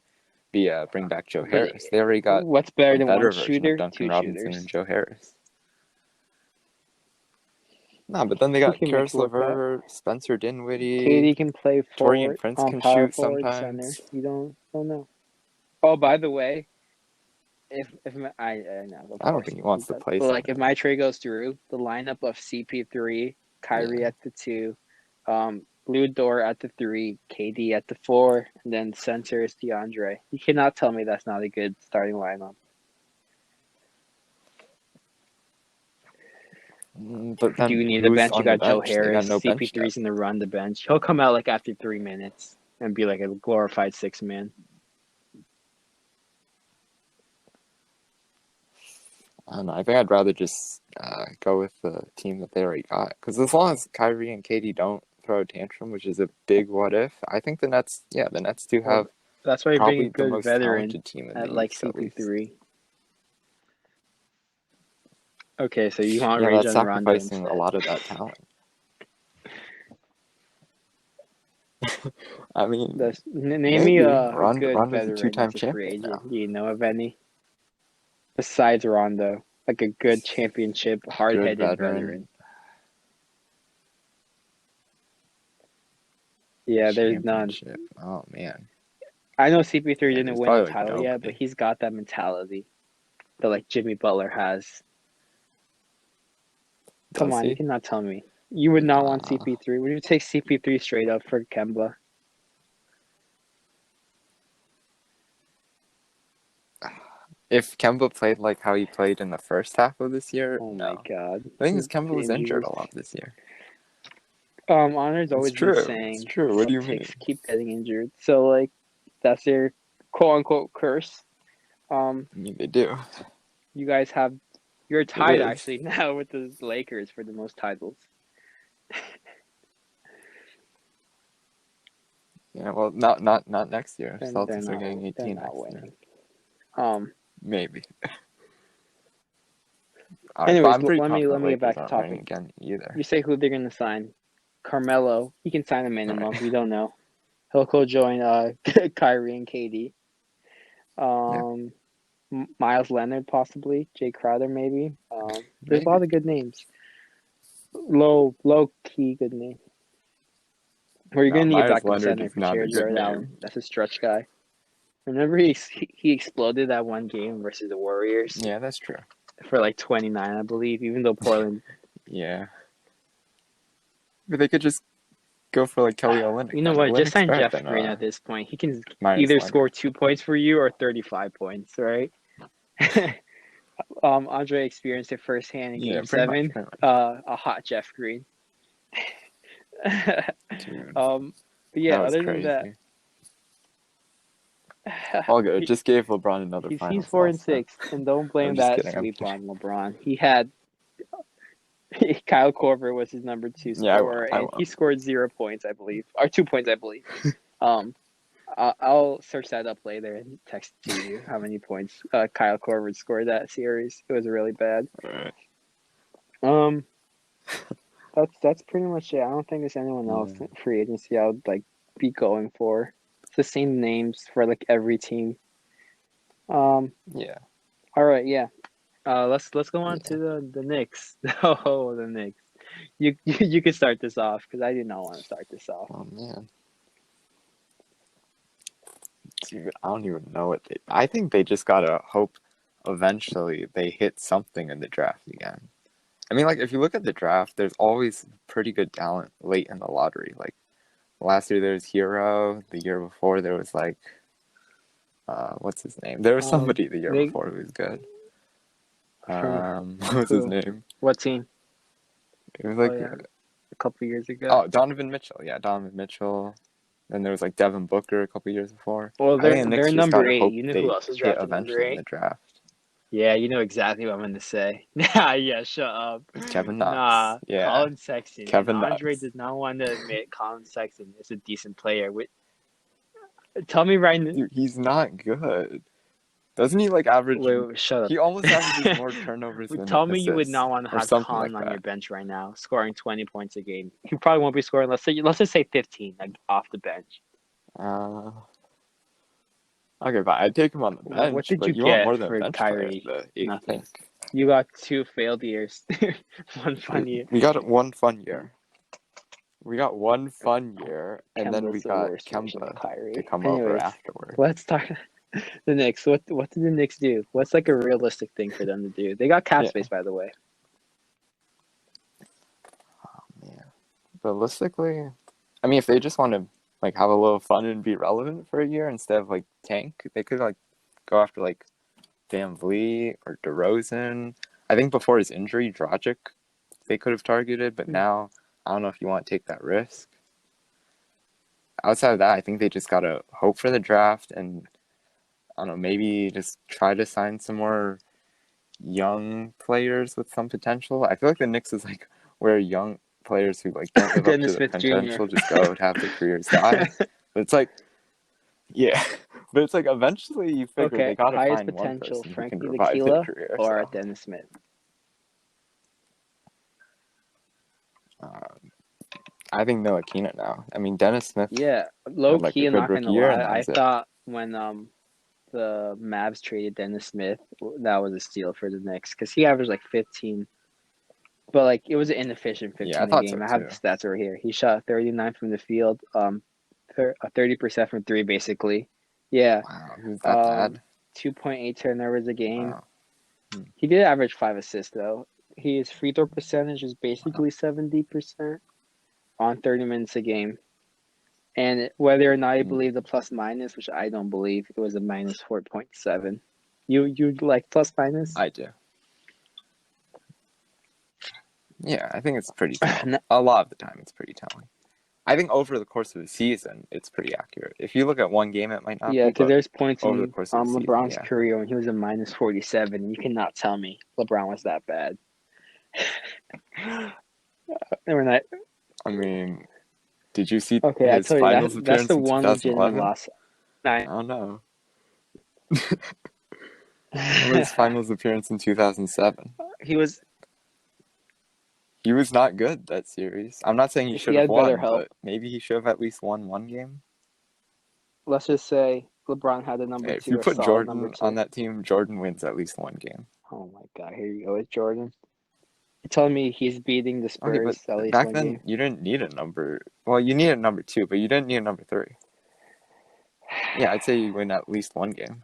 bring back Joe But Harris. They already got what's a better than better one version of shooter? Duncan Two Robinson and shooters. Joe Harris. No, but then they We got can make Karis it work out. LeVert, Spencer Dinwiddie, KD can play Torian forward, Prince can power shoot forward, center. sometimes. You don't know. Oh, by the way, if I know, of I don't course, think he wants to but play like center. if my trade goes through, the lineup of CP3, Kyrie Yeah. at the 2, Lou Dort at the 3, KD at the 4, and then center is DeAndre. You cannot tell me that's not a good starting lineup. But Do then you need a who's bench? You on the got Joe bench? They got Harris. no bench CP3's depth. in the run the bench. He'll come out like after 3 minutes and be like a glorified 6-man. I don't know. I think I'd rather just go with the team that they already got. Because as long as Kyrie and Katie don't throw a tantrum, which is a big what if, I think the Nets do Well, have that's why you're being a probably the good most veteran talented team in at the like East, at least. CP3. Okay, so you want Yeah, that's Rajon Rondo sacrificing instead. a lot of that talent. I mean, Name me maybe a good Rondo's a veteran two-time that's a free champion now. agent. Do you know of any? Besides Rondo, like a good championship, Good hard-headed veteran. Yeah, there's none. championship. Oh man. I know CP3 Yeah, didn't there's win a probably like title yet, but nobody. he's got that mentality that like Jimmy Butler has. Come Does on, you he? cannot tell me. You would not want Nah. CP3. Would you take CP3 straight up for Kemba? If Kemba played like how he played in the first half of this year, Oh my no. God. The thing is, Kemba was injured a lot this year. Honor's It's always been true. It's saying true. What do you mean? Celtics keep getting injured. So like that's their quote unquote curse. I mean, they do. You guys have you're It tied is. actually now with the Lakers for the most titles. Yeah. Well, not next year. And Celtics are getting they're 18 not next winning. year. Maybe. All right, but Anyways, I'm pretty let me confident get Lakers back to aren't winning topic. again either. You say who they're gonna sign. Carmelo, he can sign a All minimum. right. We don't know. He'll co-join Kyrie and KD. Yeah. Miles Leonard possibly. Jay Crowder maybe. There's a Maybe. lot of good names. Low key good name. Or you're No, gonna need a Myers backup Leonard center is for not a good Jared name. Allen. That's a stretch guy. Remember he exploded that one game versus the Warriors Yeah, that's true. for like 29, I believe. Even though Portland, Yeah. But they could just go for like Kelly Olynyk. you know Then what? Just Olynyk's sign better Jeff than Green at this point. He can Myers either Leonard. score 2 points for you or 35 points, right? Andre experienced it firsthand in Game Pretty much. 7. A hot Jeff Green. Dude, But yeah, that was other than that, crazy. All good. Just gave LeBron another he's finals 4 loss. and 6, and don't I'm blame just that kidding. I'm sweep kidding. on LeBron. He had Kyle Korver was his number 2 Yeah, scorer, I and he won't. scored 0 points, I believe, or 2 points, I believe. I'll search that up later and text it to you how many points Kyle Korver scored that series. It was really bad. All right. That's pretty much it. I don't think there's anyone else Yeah. free agency I would like be going for. It's the same names for like every team. Yeah. All right, yeah. Let's go on to the Knicks. Oh, the Knicks. You could start this off because I do not want to start this off. Oh man. Dude, I don't even know what I think they just gotta hope eventually they hit something in the draft again. I mean, like, if you look at the draft, there's always pretty good talent late in the lottery. Like, last year there was Hero. The year before there was, like, what's his name? There was somebody the year before who was good. What was his name? What team? It was, like, a couple years ago. Oh, Donovan Mitchell. Yeah, Donovan Mitchell. Then there was, like, Devin Booker a couple years before. Well, they're number 8. You know who else was drafted number 8? In the draft. Yeah, you know exactly what I'm going to say. Yeah, shut up. Kevin Knox. Nah, yeah. Colin Sexton. Kevin Andre Knox. does not want to admit Colin Sexton is a decent player. Tell me right now. Dude, he's not good. Doesn't he, like, average... Wait, shut up. He almost averages more turnovers than Tell me assists, you would not want to have Colin on your bench right now, scoring 20 points a game. He probably won't be scoring, let's just say 15, like, off the bench. Okay, but I'd take him on the bench. What did you want get more than for a bench Kyrie? Nothing. You got 2 failed years. One fun year. We got one fun year. And then we got Kemba to come over afterwards. Let's talk the Knicks. What did the Knicks do? What's, like, a realistic thing for them to do? They got cap space, by the way. Oh, man. Realistically, I mean, if they just want to, like, have a little fun and be relevant for a year instead of, like, tank, they could, like, go after, like, Van Vliet or DeRozan. I think before his injury, Dragic, they could have targeted, but now I don't know if you want to take that risk. Outside of that, I think they just got to hope for the draft and, I don't know, maybe just try to sign some more young players with some potential. I feel like the Knicks is, like, where young players who, like, don't live up to the potential just go to have their careers die. But it's like, yeah. But it's like eventually you figure they gotta find one person who can revive their career. Or Dennis Smith. I think Noah Keenan now. I mean, Dennis Smith. Yeah, low like key, not gonna lie. I thought when the Mavs traded Dennis Smith, that was a steal for the Knicks because he averaged like 15. But, like, it was an inefficient 15 a game. I have the stats over here. He shot 39 from the field, 30% from 3, basically. Yeah. Wow, who's that bad? 2.8 turnovers a game. Wow. He did average 5 assists, though. His free throw percentage is basically 70% on 30 minutes a game. And whether or not you believe the plus minus, which I don't believe, it was a minus 4.7. You like plus minus? I do. Yeah, I think it's pretty telling. A lot of the time, it's pretty telling. I think over the course of the season, it's pretty accurate. If you look at one game, it might not be. Yeah, because there's points in LeBron's career when he was a minus 47. You cannot tell me LeBron was that bad. We're not. I mean, did you see his finals appearance that's the one in 2011? loss. I don't know. His finals appearance in 2007. He was not good that series. I'm not saying he should have won, but maybe he should have at least won one game. Let's just say LeBron had the number 2. If you put Jordan on that team, Jordan wins at least one game. Oh my God! Here you go with Jordan. You're telling me he's beating the Spurs at least back one then, game? You didn't need a number. Well, you needed a number 2, but you didn't need a number 3. Yeah, I'd say you win at least one game.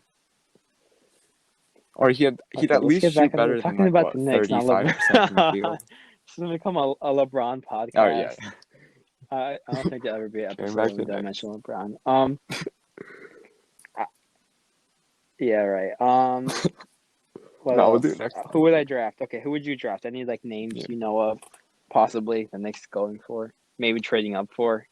Or he'd at least shoot better than, like, what, 35% from the field. This is going to become a LeBron podcast. Oh, yeah. I don't think there'll ever be an episode where I mention LeBron. Yeah, right. We'll do it next time. Who would I draft? Okay, who would you draft? Any, like, names you know of, possibly, the Knicks going for? Maybe trading up for?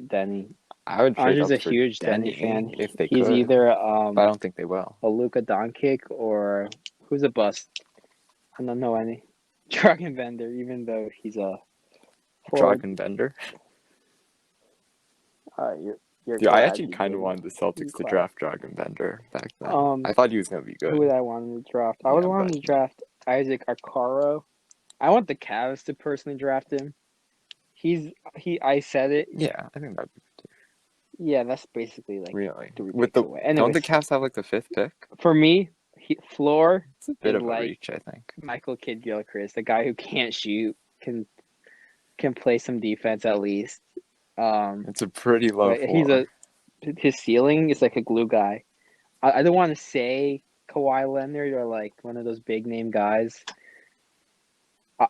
Denny. I would trade Andrew's up a for huge Denny fan. If they He's could. either but I don't think they will. a Luka Doncic or who's a bust? I don't know any. Dragon Bender, even though he's a Dragon Bender. You're Dude, I actually kind of wanted the Celtics to draft Dragon Bender back then. I thought he was gonna be good. Who would I want to draft? I would want to draft Isaac Okoro. I want the Cavs to personally draft him. I said it. Yeah, I think that'd be good too. Yeah, that's basically like really 3 picks away. Anyways, don't the Cavs have like the 5th pick? For me, Floor It's a bit is of a like reach, I think. Michael Kidd-Gilchrist, the guy who can't shoot, can play some defense at least. It's a pretty low But floor. his ceiling is like a glue guy. I don't want to say Kawhi Leonard or like one of those big name guys.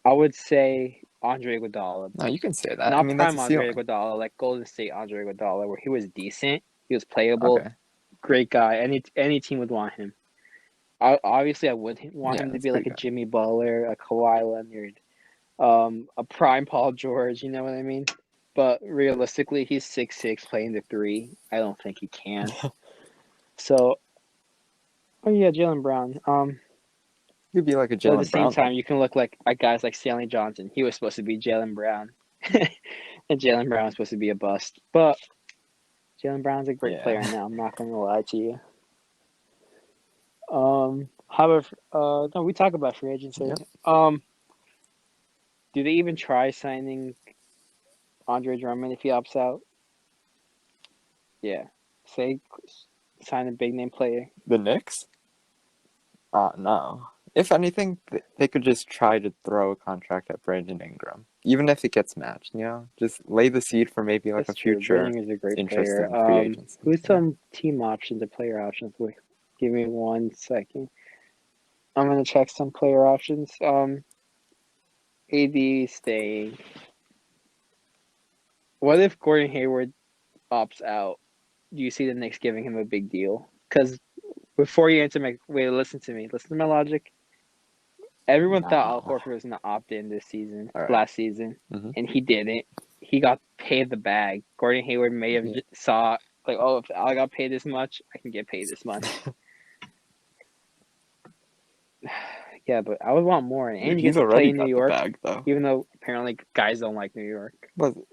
I would say Andre Iguodala. No, you can say that. I Not mean, that's prime a Andre ceiling. Iguodala, like Golden State Andre Iguodala, where he was decent, he was playable, Okay. great guy. Any team would want him. Obviously, I would want Yeah, him to that's be like pretty a good. Jimmy Butler, a Kawhi Leonard, a prime Paul George. You know what I mean? But realistically, he's 6'6", playing the three. I don't think he can. So, oh yeah, Jaylen Brown. You'd be like a But at the Jaylen same Brown time, then. you can look like guys like Stanley Johnson. He was supposed to be Jaylen Brown, and Jaylen Brown was supposed to be a bust. But Jaylen Brown's a great player Yeah. now. I'm not gonna lie to you. However, no, we talk about free agency. Yep. Do they even try signing Andre Drummond if he opts out? Yeah, say sign a big name player. The Knicks? No. If anything, they could just try to throw a contract at Brandon Ingram. Even if it gets matched, Just lay the seed for maybe like a That's true. future Brandon is a great player. interesting free agency. Who's some team options or player options? Wait, give me 1 second. I'm gonna check some player options. AD staying. What if Gordon Hayward opts out? Do you see the Knicks giving him a big deal? Because before you answer my wait, listen to me. Listen to my logic. Everyone thought Al Nah. Horford was gonna opt in this season, All right. last season, Mhm. and he didn't. He got paid the bag. Gordon Hayward may have Yeah. saw like, oh, if I got paid this much, I can get paid this much. Yeah, but I would want more, and you He's get to play already in New got the York, bag though. even though apparently guys don't like New York. But but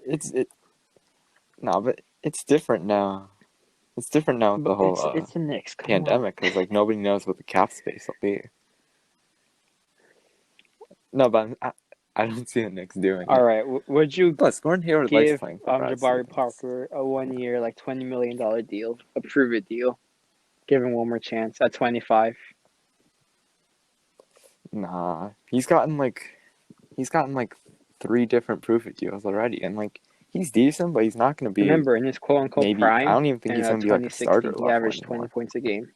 it's different now. It's different now with But the whole it's the Knicks. Come pandemic because like nobody knows what the cap space will be. No, but I don't see the Knicks doing on. All it. right, would you Plus, Gordon Hayward likes give playing for Brad Jabari Stevens. Parker a 1 year, like $20 million deal, a prove it deal? Give him one more chance at 25. Nah, he's gotten like 3 different proof it deals already, and like he's decent, but he's not going to be Remember, in his quote unquote maybe. I prime, don't even think in he's going to be like a starter 2016, he level averaged 20 anymore. points a game.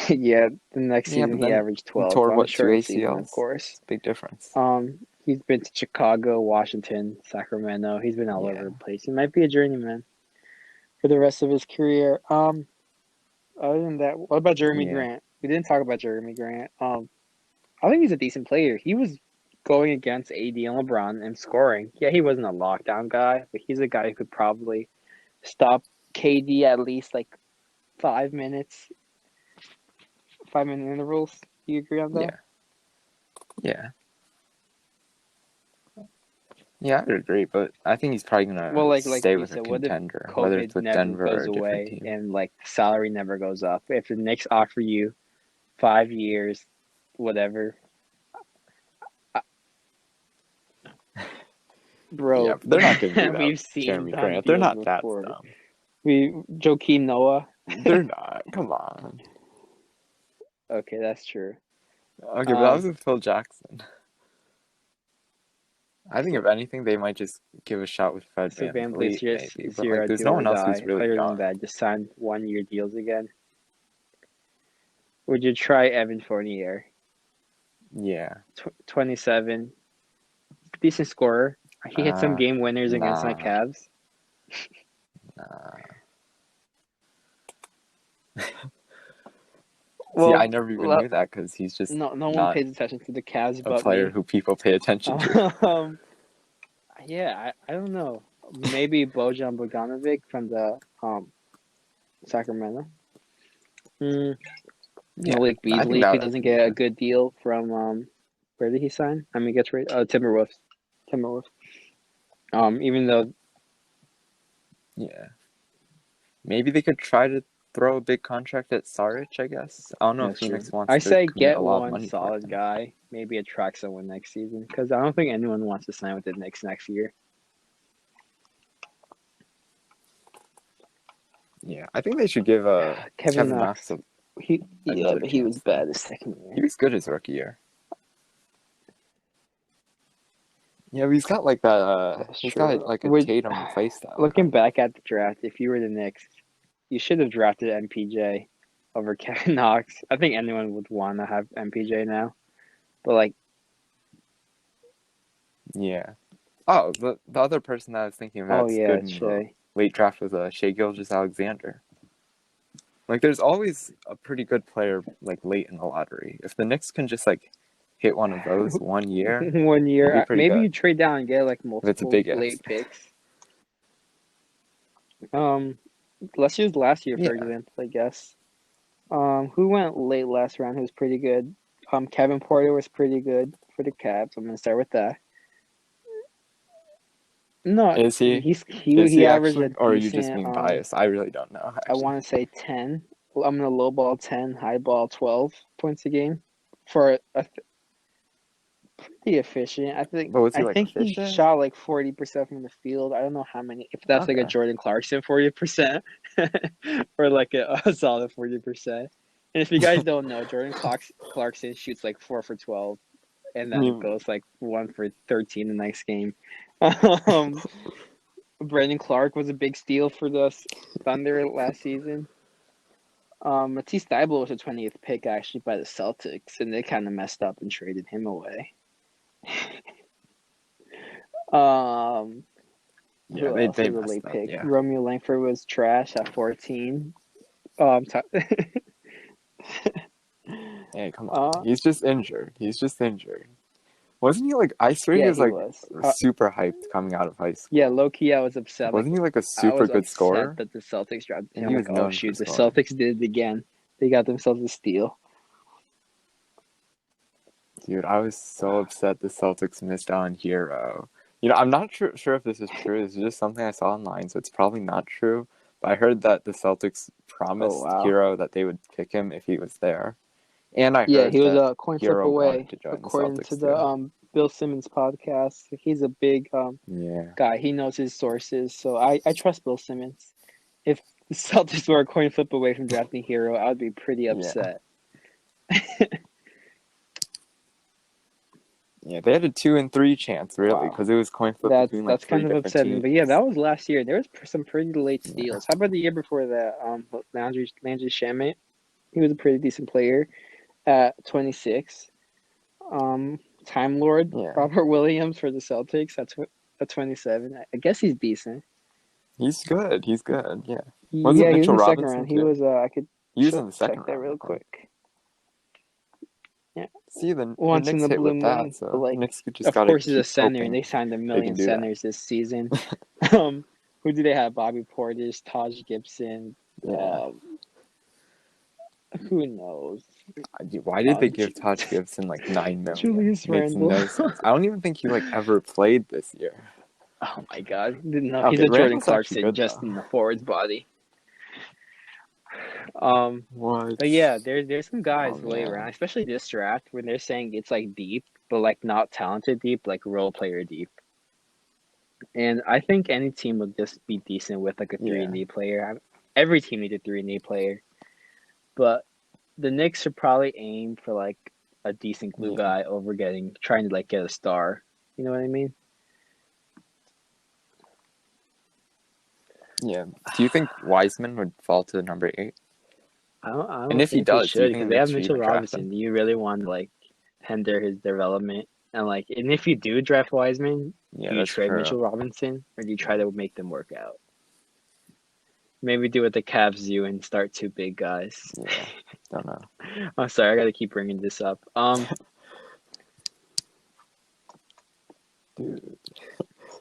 Yeah, the next Yeah, season but he then averaged he 12 tore on a what 2 shortened season, of ACLs. course. It's a big difference. He's been to Chicago, Washington, Sacramento. He's been all over the place. He might be a journeyman for the rest of his career. Other than that, what about Jeremy Yeah. Grant? We didn't talk about Jeremy Grant. I think he's a decent player. He was going against AD and LeBron and scoring. Yeah, he wasn't a lockdown guy, but he's a guy who could probably stop KD at least like 5 minutes, 5 minute intervals. Do you agree on that? Yeah. Yeah, I would agree, but I think he's probably gonna Well, like stay you with a said, what if contender, whether it's COVID with never Denver or goes a different away team. and like salary never goes up? If the Knicks offer you 5 years, whatever, bro, Yeah, but they're not gonna do that we've with seen Jeremy done Grant. They're deals not that before. dumb. Joakim Noah. They're not. Come on. Okay, that's true. Okay, but that was with Phil Jackson. I think if anything, they might just give a shot with Fred So Van VanVleet, just maybe. is But like, your there's do no or one else who's die. really Other young. than that, just sign 1 year deals again. Would you try Evan Fournier? Yeah. 27, decent scorer. He hit some game winners against my Nah. Cavs. See, I never even knew that because he's just no one not pays attention to the Cavs a but player me. who people pay attention to. Yeah, I don't know. Maybe Bojan Bogdanovic from the Sacramento. Malik I think Beasley, if he doesn't get a good deal from where did he sign? I mean, gets right. Timberwolves. Even though. Yeah. Maybe they could try to throw a big contract at Saric, I guess. I don't know if Phoenix wants I to say commit get a lot of one money solid for him. guy. Maybe attract someone next season because I don't think anyone wants to sign with the Knicks next year. Yeah, I think they should give Kevin Kevin Knox. Knox But he was chance. bad his second He year. was good his rookie year. Yeah, but he's got like that. That's He's true. got like a Tatum play style. Looking back at the draft, if you were the Knicks, you should have drafted MPJ over Kevin Knox. I think anyone would want to have MPJ now, but like, Yeah. Oh, the other person that I was thinking of that's good in the Shea. late draft was Shea Gilgeous-Alexander. Like, there's always a pretty good player like late in the lottery. If the Knicks can just like hit one of those 1 year, 1 year, it'll be pretty maybe good. you trade down and get like If it's a multiple big late if. picks. Let's use last year for example, I guess. Who went late last round? Who was pretty good? Kevin Porter was pretty good for the Cavs. I'm gonna start with that. No, Is he? He averaged actually? a decent. Or are you just being biased? I really don't know. I want to say 10. I'm gonna low ball 10, high ball 12 points a game for pretty efficient. I think. But was he I like think he efficient? shot like 40% from the field. I don't know how many. If that's like a Jordan Clarkson 40%, or like a solid 40%. And if you guys don't know, Jordan Clarkson shoots like 4 for 12, and then goes like 1 for 13 the next game. Brandon Clark was a big steal for the Thunder last season. Matisse Thybulle was a 20th pick actually by the Celtics, and they kind of messed up and traded him away. Yeah, Who else they was a messed late up, pick? yeah. Romeo Langford was trash at 14. Hey, come on. He's just injured. Wasn't he like, I swear he was super hyped coming out of high school. Yeah, low-key I was upset. Wasn't he like a super good scorer? That the Celtics drafted him. He was known shoot, for the scoring. Celtics did it again. They got themselves a steal. Dude, I was so upset the Celtics missed on Hero. You know, I'm not sure if this is true. This is just something I saw online, so it's probably not true. But I heard that the Celtics promised Hero that they would pick him if he was there. And I heard he was that a coin flip Hero away, wanted to join according the Celtics to the Bill Simmons podcast. He's a big guy. He knows his sources, so I trust Bill Simmons. If the Celtics were a coin flip away from drafting Hero, I would be pretty upset. Yeah, they had a 2 and 3 chance, really, because it was coin flip between like three kind of upsetting. teams. But yeah, that was last year. There was some pretty late steals. How about the year before that? Landry Shamet. He was a pretty decent player at 26. Time Lord Robert Williams for the Celtics at 27. I guess he's decent. He's good. Yeah. Wasn't Mitchell in the second round. He was. I could. He was in the second round. That real quick. Yeah. See, the Once Knicks in the hit blue with that, moon, so but like, Knicks just of course, he's a center, and they signed a million centers this season. Who do they have? Bobby Portis, Taj Gibson. Yeah. Who knows? Why did they give Taj Gibson like $9 million? Julius Randle. No sense. I don't even think he like ever played this year. Oh my god! Didn't know he's a Jordan Clarkson just in the forward's body. What? But yeah, there's some guys late around, especially this draft, when they're saying it's like deep, but like not talented deep, like role player deep. And I think any team would just be decent with like a 3-and-D player. Every team needs a 3-and-D player, but the Knicks should probably aim for like a decent glue guy over trying to like get a star. You know what I mean? Yeah. Do you think Wiseman would fall to number 8? I don't and if think he does, should, because they have Mitchell Robinson. Do you really want to like hinder his development? And if you do draft Wiseman, do you trade Mitchell Robinson, or do you try to make them work out? Maybe do what the Cavs do and start 2 big guys. Yeah, don't know. I'm sorry, I got to keep bringing this up. Dude,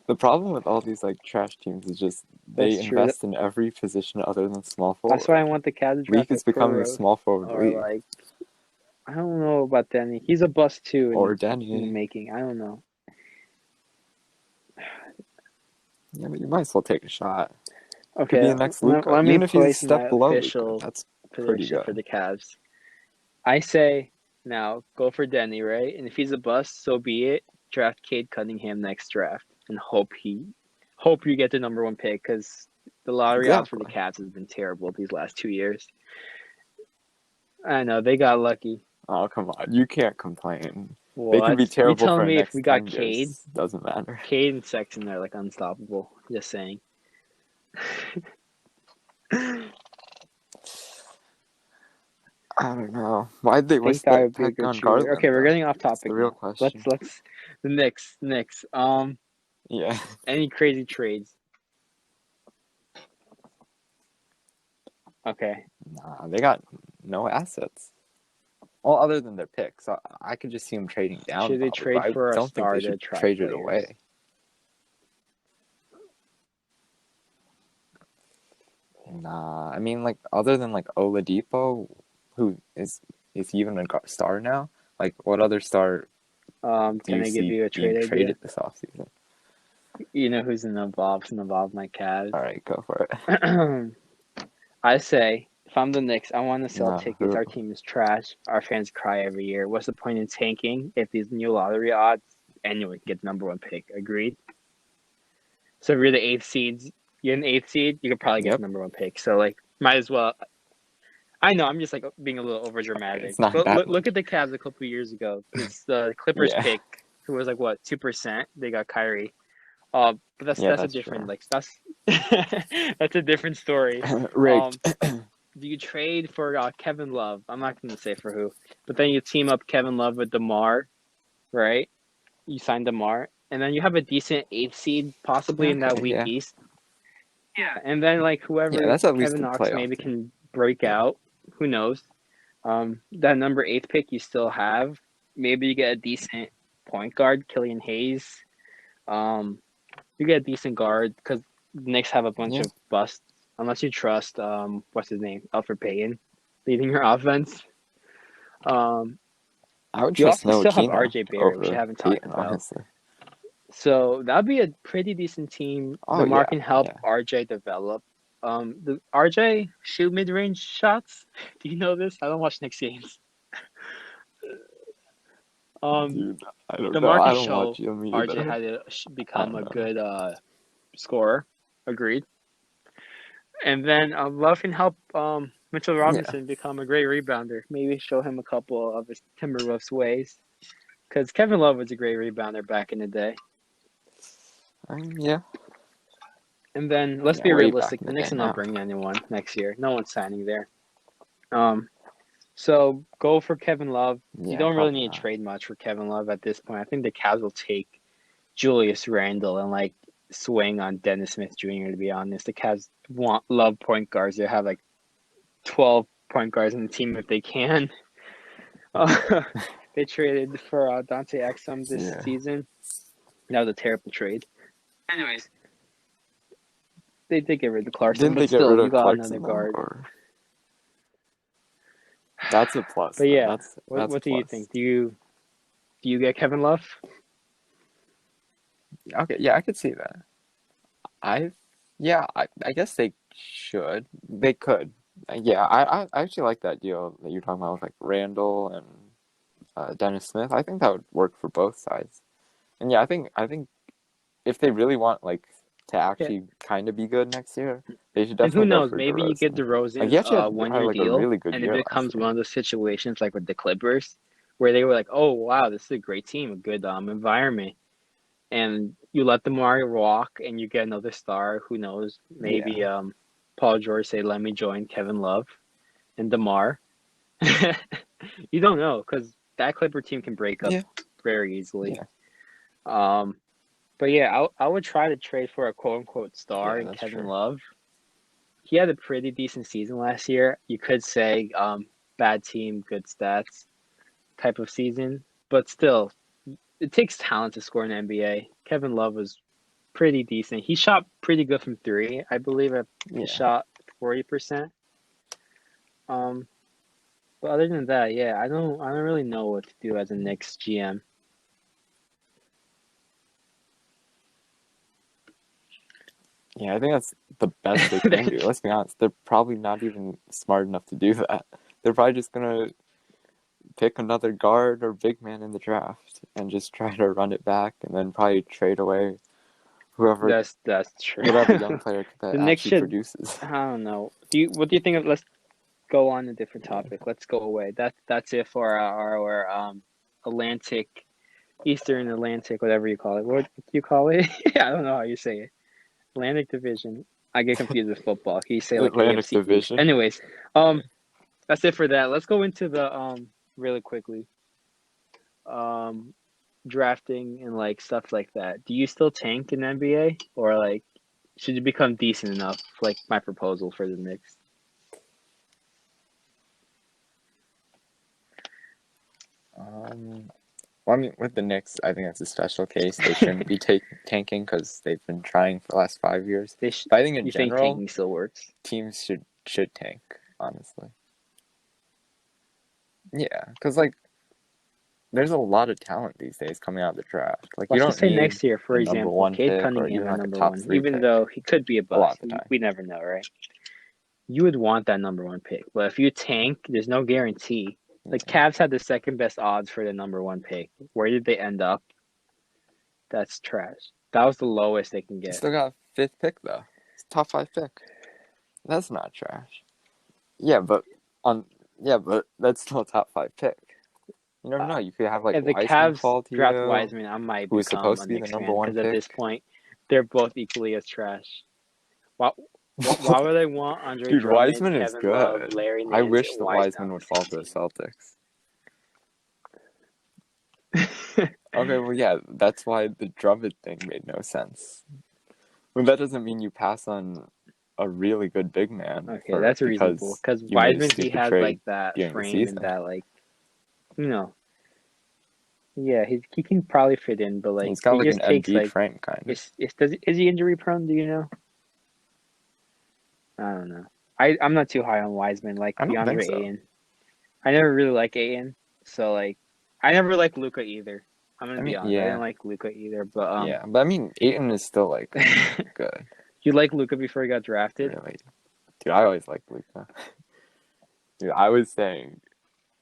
the problem with all these like trash teams is just they invest in every position other than small forward. That's why I want the Cavs to draft. League is becoming a small forward league. Like, I don't know about Denny. He's a bust too. Or Denny in the making. I don't know. Yeah, but you might as well take a shot. Okay, be the next Luka. Let me even if he's a place step my below official Luka, that's pretty good for the Cavs. I say now go for Denny, right? And if he's a bust, so be it. Draft Cade Cunningham next draft, and hope you get the number 1 pick, because The lottery odds for the Exactly. Cavs has been terrible these last 2 years. I know they got lucky. Oh, come on. You can't complain. They can be What? You terrible for telling the me if next we got 10 Cade, years. Doesn't matter. Cade and Sexton are like unstoppable. Just saying. I don't know. Why'd they I think waste that that would be a pick good on shooter. Okay, Garland, we're though? getting off That's topic the real now. question. Let's the Knicks. Yeah. Any crazy trades? Okay. Nah, they got no assets. Well, other than their picks. I could just see them trading down, Should they probably, but trade I for a don't think star they to should attract trade it players? away. Nah, I mean, like, other than, like, Oladipo, who is he even a star now? Like, what other star do Can you I give see you a being trade idea? traded this offseason? You know who's involved my Cavs. All right, go for it. I say, if I'm the Knicks, I want to sell Nah, tickets. who? Our team is trash. Our fans cry every year. What's the point in tanking if these new lottery odds anyone gets number one pick? Agreed. So if you're the eighth seeds, you're an eighth seed, you could probably get Yep. the number one pick. So like, might as well. I know I'm just like being a little over dramatic, It's not but that look much. at the Cavs a couple of years ago. It's the Clippers Yeah. pick, who was like what 2%. They got Kyrie. But Yeah, that's a that's different true. like that's that's a different story. Rigged. Do you trade for Kevin Love? I'm not going to say for who, but then you team up Kevin Love with DeMar, right? You sign DeMar, and then you have a decent eighth seed possibly in that Okay, weak yeah. East. Yeah, and then like Yeah, whoever that's at least Kevin a Knox playoff maybe team. can break out. Who knows? That number eighth pick you still have. Maybe you get a decent point guard, Killian Hayes. Um, you get a decent guard because the Knicks have a bunch Yeah. of busts. Unless you trust what's his name, Alfred Payton, leading your offense. Um, I would you trust also still have Ntilikina R.J. Barrett, which you over haven't talked Peyton, about. honestly. So that'd be a pretty decent team. Oh, DeMar yeah. can help Yeah. R.J. develop. The R.J. shoot mid-range shots. Do you know this? I don't watch Knicks games. Dude, I don't know. DeMar I can don't watch show him R.J. either. how to I become don't a know. good scorer. Agreed. And then Love can help Mitchell Yeah. Robinson become a great rebounder. Maybe show him a couple of his Timberwolves ways. Because Kevin Love was a great rebounder back in the day. Yeah. And then let's Yeah, be way back realistic. in The the Knicks day are not now. bringing anyone next year. No one's signing there. So go for Kevin Love. You Yeah, don't really probably need to not. trade much for Kevin Love at this point. I think the Cavs will take Julius Randle and like swing on Dennis Smith Jr. To be honest, the Cavs love point guards. They have like 12 point guards in the team if they can. They traded for Dante Exum this Yeah. season. That was a terrible trade. Anyways, they did get rid of Clarkson, Didn't but they get still, rid you of got another Clarkson, though? guard. Or that's a plus, But then. yeah, That's a what do you plus. think? Do you get Kevin Love? Okay, yeah, I could see that. I Yeah, I guess they should. They could. Yeah, I actually like that deal that you're talking about with like Randall and Dennis Smith. I think that would work for both sides. And yeah, I think if they really want like to Yeah. actually kind of be good next year, they should And who definitely go knows? for Maybe you get DeRozan. Like DeRozan he actually had 1 year like a deal, really good and it year last becomes year. one of those situations like with the Clippers, where they were like, "Oh wow, this is a great team, a good environment," and you let DeMar walk, and you get another star. Who knows? Maybe Yeah, Paul George say, "Let me join Kevin Love and DeMar." You don't know because that Clipper team can break up yeah, very easily. yeah, Um, but yeah, I would try to trade for a quote unquote star yeah. in That's Kevin true. Love. He had a pretty decent season last year. You could say bad team, good stats type of season, but still, it takes talent to score in the NBA. Kevin Love was pretty decent. He shot pretty good from three, I believe. He Yeah, shot 40%. Um, but other than that, yeah, I don't really know what to do as a Knicks GM. yeah. I think that's the best they can do. Let's be honest. They're probably not even smart enough to do that. They're probably just gonna pick another guard or big man in the draft and just try to run it back, and then probably trade away whoever, That's true. whatever young player that The Knicks actually should. produces. I don't know. What do you think of? Let's go on a different topic. Let's go away. That's it for our Atlantic, Eastern Atlantic, whatever you call it. What do you call it? I don't know how you say it. Atlantic Division. I get confused with football. Can you say like Atlantic AFC East? Division. Anyways, that's it for that. Let's go into the really quickly. Drafting and like stuff like that. Do you still tank in NBA or like should you become decent enough? Like my proposal for the Knicks. Well, I mean, with the Knicks, I think that's a special case. They shouldn't be tanking because they've been trying for the last 5 years. But I think in general, think tanking still works? Teams should tank, honestly. Yeah, because like, there's a lot of talent these days coming out of the draft. Like, you don't say need next year, for a example, number 1 Cade pick or Cunningham even at like a number top 1, 3 even pick. though he could be a A lot bust. of the time. We never know, right? You would want that number 1 pick, but if you tank, there's no guarantee. Like Cavs had the second best odds for the number 1 pick. Where did they end up? That's trash. That was the lowest they can You get. still got 5th pick though. It's top 5 pick. That's not trash. Yeah, but that's still a top 5 pick. You never know. You could have like If the Wiseman Cavs fall to draft you, Wiseman, I might who was become supposed a to be the Knicks number fan 1 because pick. at this point, they're both equally as trash. Why would they want Andre Dude, Drummond, Wiseman Kevin is good. Love, Larry Nance, I wish and that Wiseman would fall to the Wiseman? Celtics. Okay, well, yeah, that's why the Drummond thing made no sense. Well, that doesn't mean you pass on a really good big man. Okay, that's reasonable because you made a Wiseman, he stupid has trade like that during the frame season. and that like, you know, yeah, he can probably fit in, but like He's got he like just an takes Embiid like frame kind of. Is he injury prone? Do you know? I don't know. I'm not too high on Wiseman like I don't think DeAndre so. Ayton. I never really liked Ayton, so like I never liked Luka either. I'm gonna be honest. I didn't like Luka either, but yeah, but I mean, Ayton is still like good. You like Luka before he got drafted? Really, dude, I always liked Luka. Dude, I was saying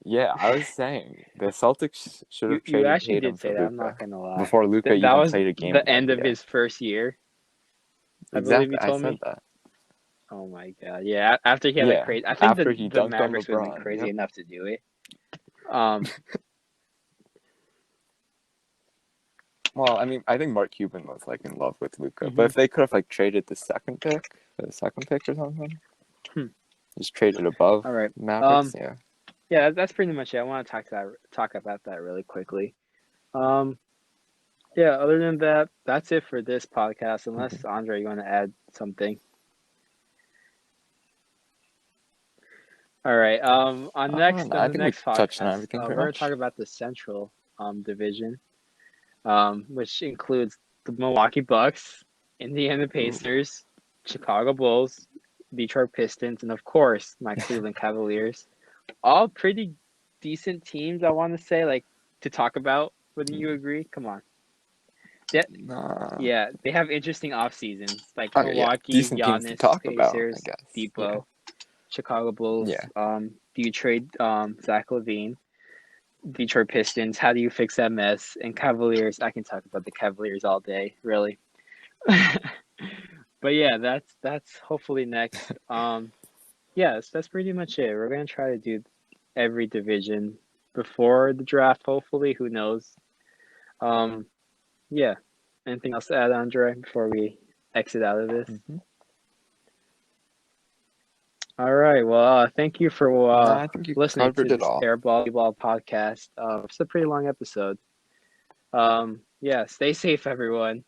the Celtics should have You traded actually Tatum did for say that. Luka I'm not gonna lie. before Luka That even was played a game the in end NBA. of his first year. I Exactly, believe you told I said me. that. Oh my god! Yeah, after he had a crazy, I think after he the dunked Mavericks on would have LeBron, been crazy yep. enough to do it. Um, Well, I mean, I think Mark Cuban was like in love with Luka, but if they could have like traded the second pick or something, just traded above all right. Mavericks, Yeah, that's pretty much it. I want to talk about that really quickly. Yeah. Other than that, that's it for this podcast. Unless Andre, you want to add something? All right. On I the think next we touched on podcast, everything we're pretty going much. to talk about the Central division, which includes the Milwaukee Bucks, Indiana Pacers, Chicago Bulls, Detroit Pistons, and of course my Cleveland Cavaliers. All pretty decent teams, I want to say, like to talk about. Wouldn't you agree? Come on. Yeah, they have interesting off seasons like Milwaukee, decent teams to Giannis, talk about, I Pacers, guess. Depot, Chicago Bulls. Yeah. Do you trade Zach LaVine? Detroit Pistons, how do you fix that mess? And Cavaliers, I can talk about the Cavaliers all day, really. But yeah, that's hopefully next. Yes, that's pretty much it. We're gonna try to do every division before the draft, hopefully. Who knows? Yeah. Anything else to add, Andre, before we exit out of this? All right. Well, thank you for I think you listening to covered it this all. BBall Podcast. It's a pretty long episode. Yeah, stay safe, everyone.